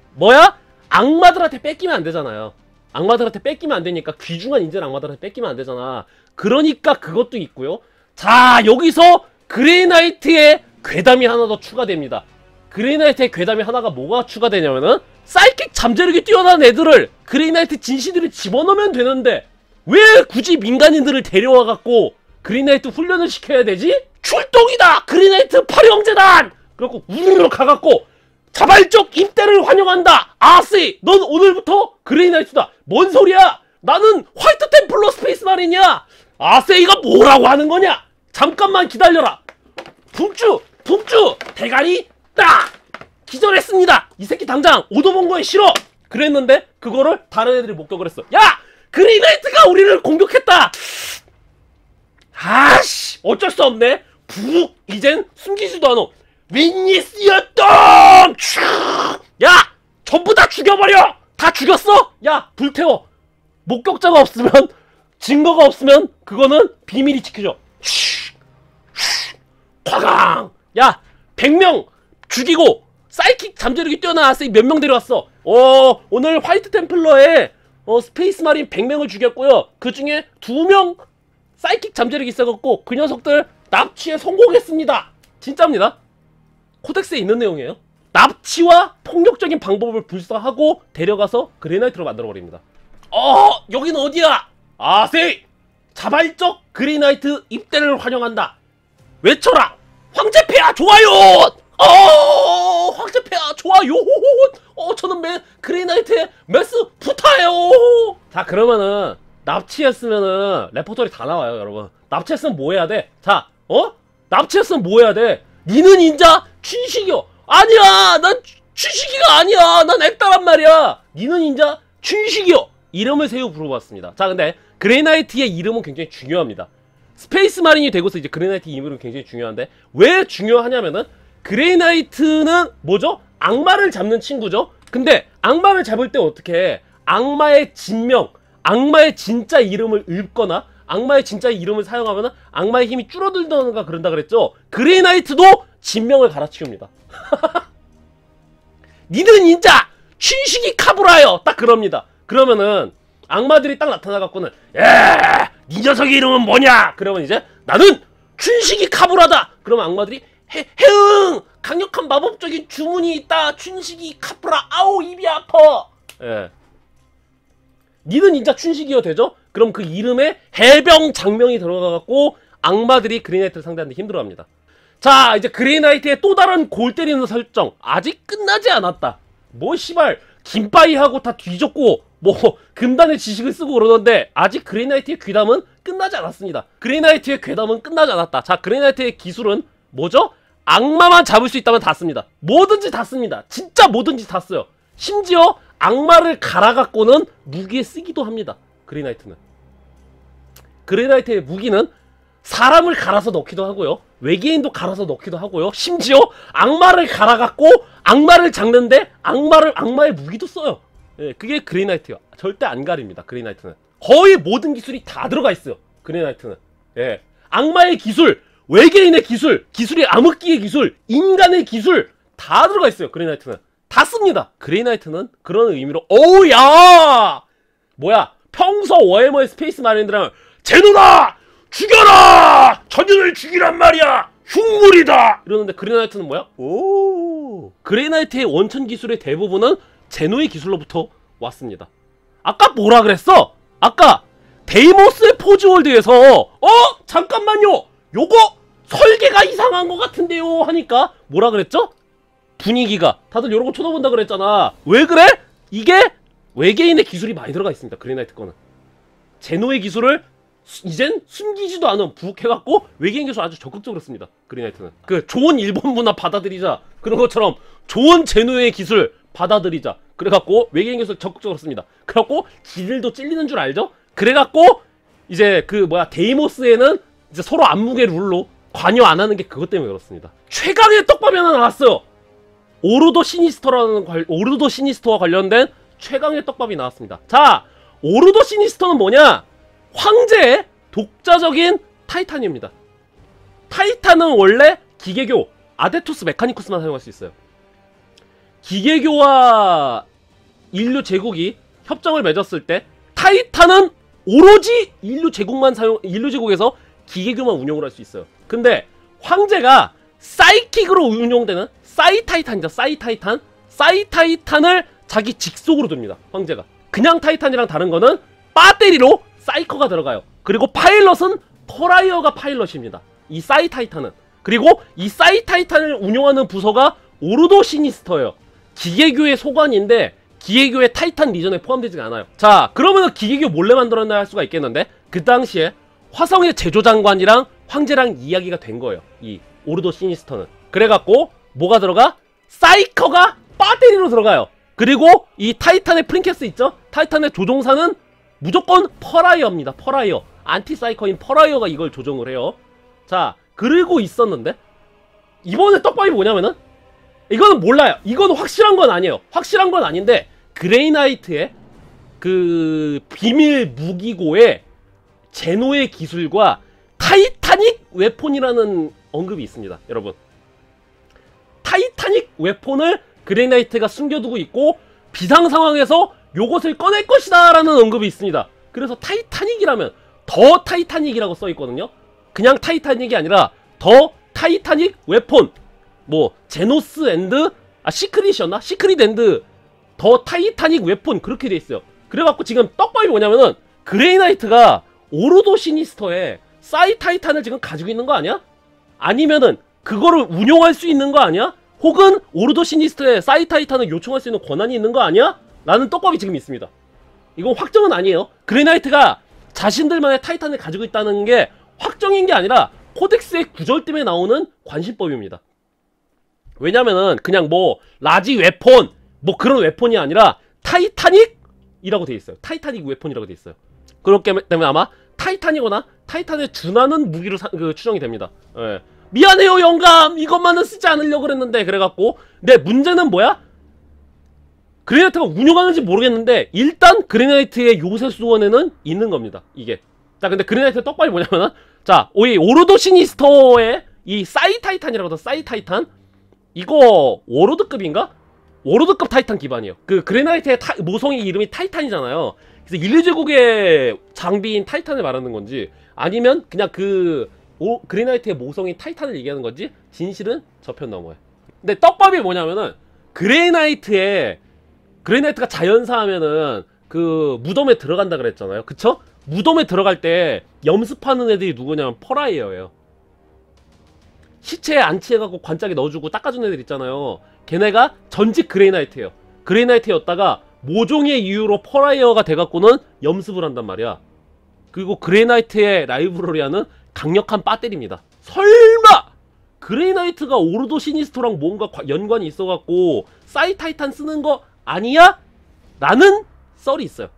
악마들한테 뺏기면 안 되잖아요. 악마들한테 뺏기면 안 되니까, 귀중한 인재를 악마들한테 뺏기면 안 되잖아. 그러니까 그것도 있고요. 자, 여기서 그레이나이트의 괴담이 하나 더 추가됩니다. 그레이나이트의 괴담이 하나가 뭐가 추가되냐면은 사이킥 잠재력이 뛰어난 애들을 그레이나이트 진시들이 집어넣으면 되는데 왜 굳이 민간인들을 데려와갖고 그레이나이트 훈련을 시켜야 되지? 출동이다! 그레이나이트 8형제단! 그래갖고 우르르 가갖고 자발적 입대를 환영한다! 아세이! 넌 오늘부터 그레이나이트다! 뭔 소리야! 나는 화이트 템플러 스페이스 마린이야! 아세이가 뭐라고 하는 거냐! 잠깐만 기다려라! 붕쭈! 대가리 딱! 기절했습니다! 이 새끼 당장 오도본거에 실어! 그랬는데 그거를 다른 애들이 목격을 했어. 야! 그레이나이트가 우리를 공격했다! 아씨! 어쩔 수 없네. 이젠 숨기지도 않아. 윈니스였던! 야! 전부 다 죽여버려! 다 죽였어? 야 불태워. 목격자가 없으면 증거가 없으면 그거는 비밀이 지켜져. 쾅! 야 100명 죽이고 사이킥 잠재력이 뛰어나왔어. 몇 명 데려왔어. 오늘 화이트 템플러에 스페이스 마린 100명을 죽였고요. 그 중에 2명 사이킥 잠재력이 있어갖고 그 녀석들 납치에 성공했습니다. 진짜입니다. 코덱스에 있는 내용이에요. 납치와 폭력적인 방법을 불사하고 데려가서 그레이나이트로 만들어버립니다. 여긴 어디야? 아세이! 자발적 그레이나이트 입대를 환영한다. 외쳐라! 황제폐하 좋아요! 황제폐하 좋아요! 저는 그레이나이트에 메스 붙어요! 자, 그러면은 납치했으면은 레퍼토리 다 나와요, 여러분. 납치했으면 뭐 해야 돼? 자, 납치했으면 뭐 해야 돼? 니는 인자 춘식이요. 아니야, 난 춘식이가 아니야. 난 액다란 말이야. 니는 인자 춘식이요. 이름을 새우 물어봤습니다. 자, 근데 그레이나이트의 이름은 굉장히 중요합니다. 스페이스 마린이 되고서 이제 그레이나이트 이름은 굉장히 중요한데 왜 중요하냐면은 그레이나이트는 뭐죠? 악마를 잡는 친구죠. 근데 악마를 잡을 때 어떻게 해? 악마의 진명, 악마의 진짜 이름을 읊거나 악마의 진짜 이름을 사용하면은 악마의 힘이 줄어들던가 그런다 그랬죠. 그레이나이트도 진명을 갈아치웁니다. 니들은 진짜 춘식이 카브라요. 딱 그럽니다. 그러면은 악마들이 딱 나타나갖고는 니 녀석의 이름은 뭐냐? 그러면 이제 나는 춘식이 카브라다. 그러면 악마들이 해응 강력한 마법적인 주문이 있다. 춘식이 카브라. 아우 입이 아파. 니는 진짜 춘식이어 되죠? 그럼 그 이름에 해병 장명이 들어가갖고 악마들이 그레이나이트를 상대하는데 힘들어합니다. 자, 이제 그레이나이트의 또 다른 골 때리는 설정. 아직 끝나지 않았다. 뭐 씨발 김바이하고 다 뒤졌고 뭐 금단의 지식을 쓰고 그러는데 아직 그레이나이트의 귀담은 끝나지 않았습니다. 그레이나이트의 괴담은 끝나지 않았다. 자, 그레이나이트의 기술은 뭐죠? 악마만 잡을 수 있다면 다 씁니다. 뭐든지 다 씁니다. 진짜 뭐든지 다 써요. 심지어 악마를 갈아갖고는 무기에 쓰기도 합니다. 그레이나이트는. 그레이나이트의 무기는 사람을 갈아서 넣기도 하고요. 외계인도 갈아서 넣기도 하고요. 심지어 악마를 갈아갖고 악마를 잡는데 악마의 무기도 써요. 그게 그레이나이트예요. 절대 안 가립니다. 그레이나이트는. 거의 모든 기술이 다 들어가 있어요. 그레이나이트는. 악마의 기술, 외계인의 기술, 기술이 암흑기의 기술, 인간의 기술 다 들어가 있어요. 그레이나이트는. 다 씁니다. 그레이나이트는 그런 의미로 야! 뭐야? 평소 워해머의 스페이스 마린들은 제노다! 죽여라! 전인을 죽이란 말이야! 흉물이다! 이러는데 그레이나이트는 뭐야? 그레이나이트의 원천 기술의 대부분은 제노의 기술로부터 왔습니다. 아까 뭐라 그랬어? 아까 데이모스의 포즈월드에서 잠깐만요! 요거 설계가 이상한 것 같은데요? 하니까 뭐라 그랬죠? 분위기가 다들 요런 거 쳐다본다 그랬잖아. 왜 그래? 이게 외계인의 기술이 많이 들어가 있습니다. 그레이나이트 거는. 제노의 기술을 이젠 숨기지도 않은 부해갖고 외계인 기술 아주 적극적으로 씁니다. 그레이나이트는. 그 좋은 일본 문화 받아들이자. 그런 것처럼 좋은 제노의 기술 받아들이자. 그래갖고 외계인 기술 적극적으로 씁니다. 그래갖고 지들도 찔리는 줄 알죠? 그래갖고 이제 그 뭐야 데이모스에는 이제 서로 안무의 룰로 관여 안 하는 게 그것 때문에 그렇습니다. 최강의 떡밥이 하나 나왔어요. 오르도 시니스터와 관련된 최강의 떡밥이 나왔습니다. 자, 오르도 시니스터는 뭐냐? 황제의 독자적인 타이탄입니다. 타이탄은 원래 기계교 아데토스 메카니쿠스만 사용할 수 있어요. 기계교와 인류 제국이 협정을 맺었을 때 타이탄은 오로지 인류 제국에서 기계교만 운용을 할 수 있어요. 근데 황제가 사이킥으로 운용되는 사이타이탄이죠. 사이타이탄을 자기 직속으로 둡니다. 황제가. 그냥 타이탄이랑 다른 거는 배터리로 사이커가 들어가요. 그리고 파일럿은 퍼라이어가 파일럿입니다. 이 사이타이탄은. 그리고 이 사이타이탄을 운용하는 부서가 오르도 시니스터예요. 기계교의 소관인데 기계교의 타이탄 리전에 포함되지가 않아요. 자, 그러면 기계교 몰래 만들었나 할 수가 있겠는데 그 당시에 화성의 제조장관이랑 황제랑 이야기가 된 거예요. 이 오르도 시니스터는. 그래갖고 뭐가 들어가? 사이커가 배터리로 들어가요. 그리고 이 타이탄의 프린캐스 있죠? 타이탄의 조종사는 무조건 퍼라이어입니다. 퍼라이어. 안티사이커인 퍼라이어가 이걸 조종을 해요. 자, 그러고 있었는데 이번에 떡밥이 뭐냐면은 이거는 몰라요. 이건 확실한 건 아니에요. 확실한 건 아닌데 그레이나이트의 그 비밀 무기고의 제노의 기술과 타이타닉 웨폰이라는 언급이 있습니다. 여러분, 타이타닉 웨폰을 그레이나이트가 숨겨두고 있고 비상 상황에서 요것을 꺼낼 것이다 라는 언급이 있습니다. 그래서 타이타닉이라면 더 타이타닉이라고 써있거든요. 그냥 타이타닉이 아니라 더 타이타닉 웨폰, 뭐 제노스 앤드 시크릿이었나? 시크릿 앤드 더 타이타닉 웨폰, 그렇게 돼있어요. 그래갖고 지금 떡밥이 뭐냐면은 그레이나이트가 오로도 시니스터에 사이 타이탄을 지금 가지고 있는 거 아니야? 아니면은 그거를 운용할 수 있는 거 아니야? 혹은 오로도 시니스터에 사이 타이탄을 요청할 수 있는 권한이 있는 거 아니야? 라는 떡밥이 지금 있습니다. 이건 확정은 아니에요. 그레이나이트가 자신들만의 타이탄을 가지고 있다는 게 확정인 게 아니라 코덱스의 구절 때문에 나오는 관심법입니다. 왜냐면은 그냥 뭐 라지 웨폰 뭐 그런 웨폰이 아니라 타이타닉이라고 돼 있어요. 타이타닉 웨폰이라고 돼 있어요. 그렇기 때문에 아마 타이탄이거나 타이탄에 준하는 무기로 추정이 됩니다. 예. 미안해요 영감, 이것만은 쓰지 않으려고 그랬는데 그래갖고. 근데 문제는 뭐야? 그레이나이트가 운영하는지 모르겠는데 일단 그레이나이트의 요새 수원에는 있는 겁니다. 이게. 자, 근데 그레이나이트의 떡밥이 뭐냐면은, 자, 이 오로도 시니스터의 이 사이 타이탄이라고 해서 사이 타이탄, 이거 워로드급인가? 워로드급 타이탄 기반이에요. 그 그레이나이트의 모성의 이름이 타이탄이잖아요. 그래서 1, 2제국의 장비인 타이탄을 말하는 건지 아니면 그냥 그레이나이트의 모성인 타이탄을 얘기하는 건지 진실은 저편 넘어요. 근데 떡밥이 뭐냐면은 그레이나이트가 자연사하면은 그 무덤에 들어간다 그랬잖아요. 그쵸? 무덤에 들어갈 때 염습하는 애들이 누구냐면 퍼라이어예요. 시체에 안치해갖고 관짝에 넣어주고 닦아주는 애들 있잖아요. 걔네가 전직 그레이나이트예요. 그레이나이트였다가 모종의 이유로 퍼라이어가 돼갖고는 염습을 한단 말이야. 그리고 그레이나이트의 라이브러리아는 강력한 배터리입니다. 설마 그레이나이트가 오르도 시니스토랑 뭔가 연관이 있어갖고 사이 타이탄 쓰는 거 아니야? 라는 썰이 있어요.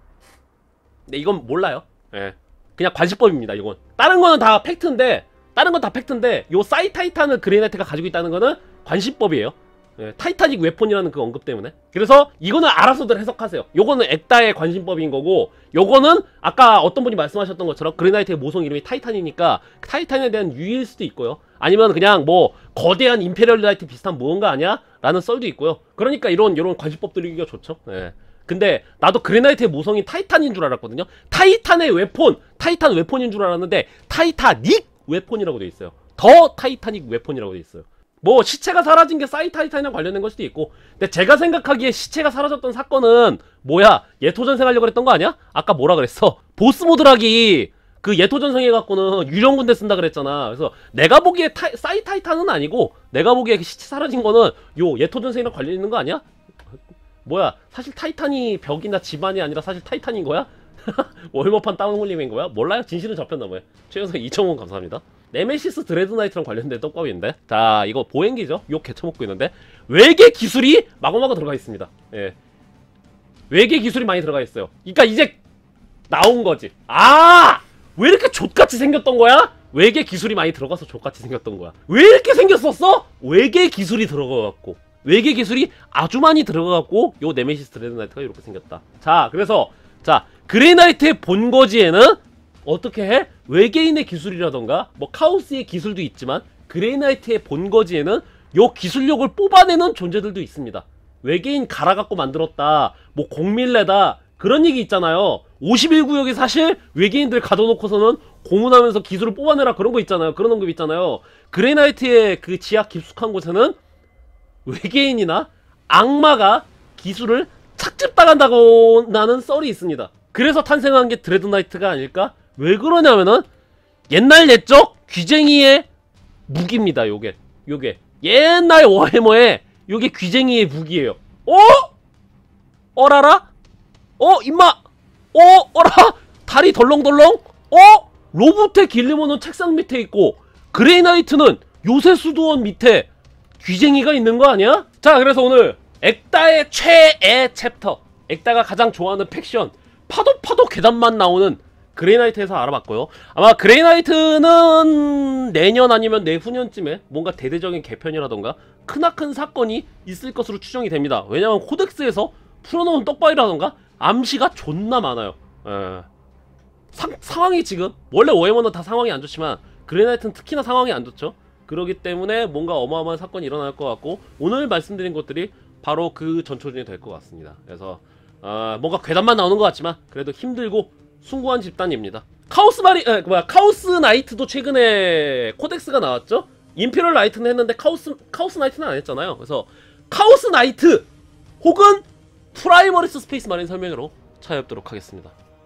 근데 이건 몰라요. 예. 그냥 관심법입니다. 이건 다른 거는 다 팩트인데 요 사이 타이탄을 그레이나이트가 가지고 있다는 거는 관심법이에요. 예, 타이타닉 웨폰이라는 그 언급 때문에. 그래서 이거는 알아서들 해석하세요. 요거는 액다의 관심법인 거고, 요거는 아까 어떤 분이 말씀하셨던 것처럼 그레이나이트의 모성 이름이 타이탄이니까 타이탄에 대한 유의일 수도 있고요. 아니면 그냥 뭐 거대한 임페리얼 라이트 비슷한 무언가 아니야? 라는 썰도 있고요. 그러니까 이런 관심법 들이기가 좋죠. 예. 근데 나도 그레이나이트의 모성이 타이탄인 줄 알았거든요. 타이탄의 웨폰, 타이탄 웨폰인 줄 알았는데 타이타닉 웨폰이라고 돼 있어요. 더 타이타닉 웨폰이라고 돼 있어요. 뭐 시체가 사라진 게 사이 타이탄이랑 관련된 걸 수도 있고, 근데 제가 생각하기에 시체가 사라졌던 사건은 뭐야, 예토전생 하려고 그랬던 거 아니야? 아까 뭐라 그랬어? 보스모드락이 그 예토전생 해갖고는 유령군대 쓴다 그랬잖아. 그래서 내가 보기에 사이 타이탄은 아니고, 내가 보기에 시체 사라진 거는 요 예토전생이랑 관련 있는 거 아니야? 뭐야, 사실 타이탄이 벽이나 집안이 아니라 사실 타이탄인 거야? 월머판 땅 흘림인 거야? 몰라요? 진실은 저편 넘어요. 최현성 2,000원 감사합니다. 네메시스 드레드나이트랑 관련된 떡밥인데, 자, 이거 보행기죠? 욕 개쳐먹고 있는데 외계 기술이 마구마구 들어가 있습니다. 예, 외계 기술이 많이 들어가 있어요. 그러니까 이제 나온 거지. 아, 왜 이렇게 족같이 생겼던 거야? 외계 기술이 많이 들어가서 족같이 생겼던 거야. 왜 이렇게 생겼었어? 외계 기술이 들어가갖고, 외계 기술이 아주 많이 들어가갖고 요 네메시스 드레드나이트가 이렇게 생겼다. 자, 그래서 자, 그레이나이트의 본거지에는 어떻게 해? 외계인의 기술이라던가 뭐 카오스의 기술도 있지만 그레이나이트의 본거지에는 요 기술력을 뽑아내는 존재들도 있습니다. 외계인 갈아갖고 만들었다, 뭐 공밀레다, 그런 얘기 있잖아요. 51구역에 사실 외계인들 가둬놓고서는 고문하면서 기술을 뽑아내라, 그런 거 있잖아요. 그런 언급 있잖아요. 그레이나이트의 그 지하 깊숙한 곳에는 외계인이나 악마가 기술을 착즙당한다고 나는 썰이 있습니다. 그래서 탄생한 게 드레드나이트가 아닐까? 왜 그러냐면은 옛날 옛적 귀쟁이의 무기입니다. 요게 옛날 워해머의 요게 귀쟁이의 무기예요. 어? 어라라? 임마? 어라? 다리 덜렁덜렁? 로봇의 길리모는 책상 밑에 있고 그레이나이트는 요새 수도원 밑에 귀쟁이가 있는 거 아니야? 자, 그래서 오늘 액다의 최애 챕터, 액다가 가장 좋아하는 팩션, 파도 계단만 나오는 그레이나이트에서 알아봤고요. 아마 그레이나이트는 내년 아니면 내후년쯤에 뭔가 대대적인 개편이라던가 크나큰 사건이 있을 것으로 추정이 됩니다. 왜냐면 코덱스에서 풀어놓은 떡밥이라던가 암시가 존나 많아요. 예. 상황이 지금 원래 워해머는 다 상황이 안 좋지만 그레이나이트는 특히나 상황이 안 좋죠. 그러기 때문에 뭔가 어마어마한 사건이 일어날 것 같고 오늘 말씀드린 것들이 바로 그 전초전이 될 것 같습니다. 그래서 뭔가 괴담만 나오는 것 같지만 그래도 힘들고 숭고한 집단입니다. 카오스 나이트도 최근에 코덱스가 나왔죠. 임페럴 나이트는 했는데 카오스 나이트는 안 했잖아요. 그래서 카오스 나이트 혹은 프라이머리스 스페이스 마린 설명으로 찾아뵙도록 하겠습니다.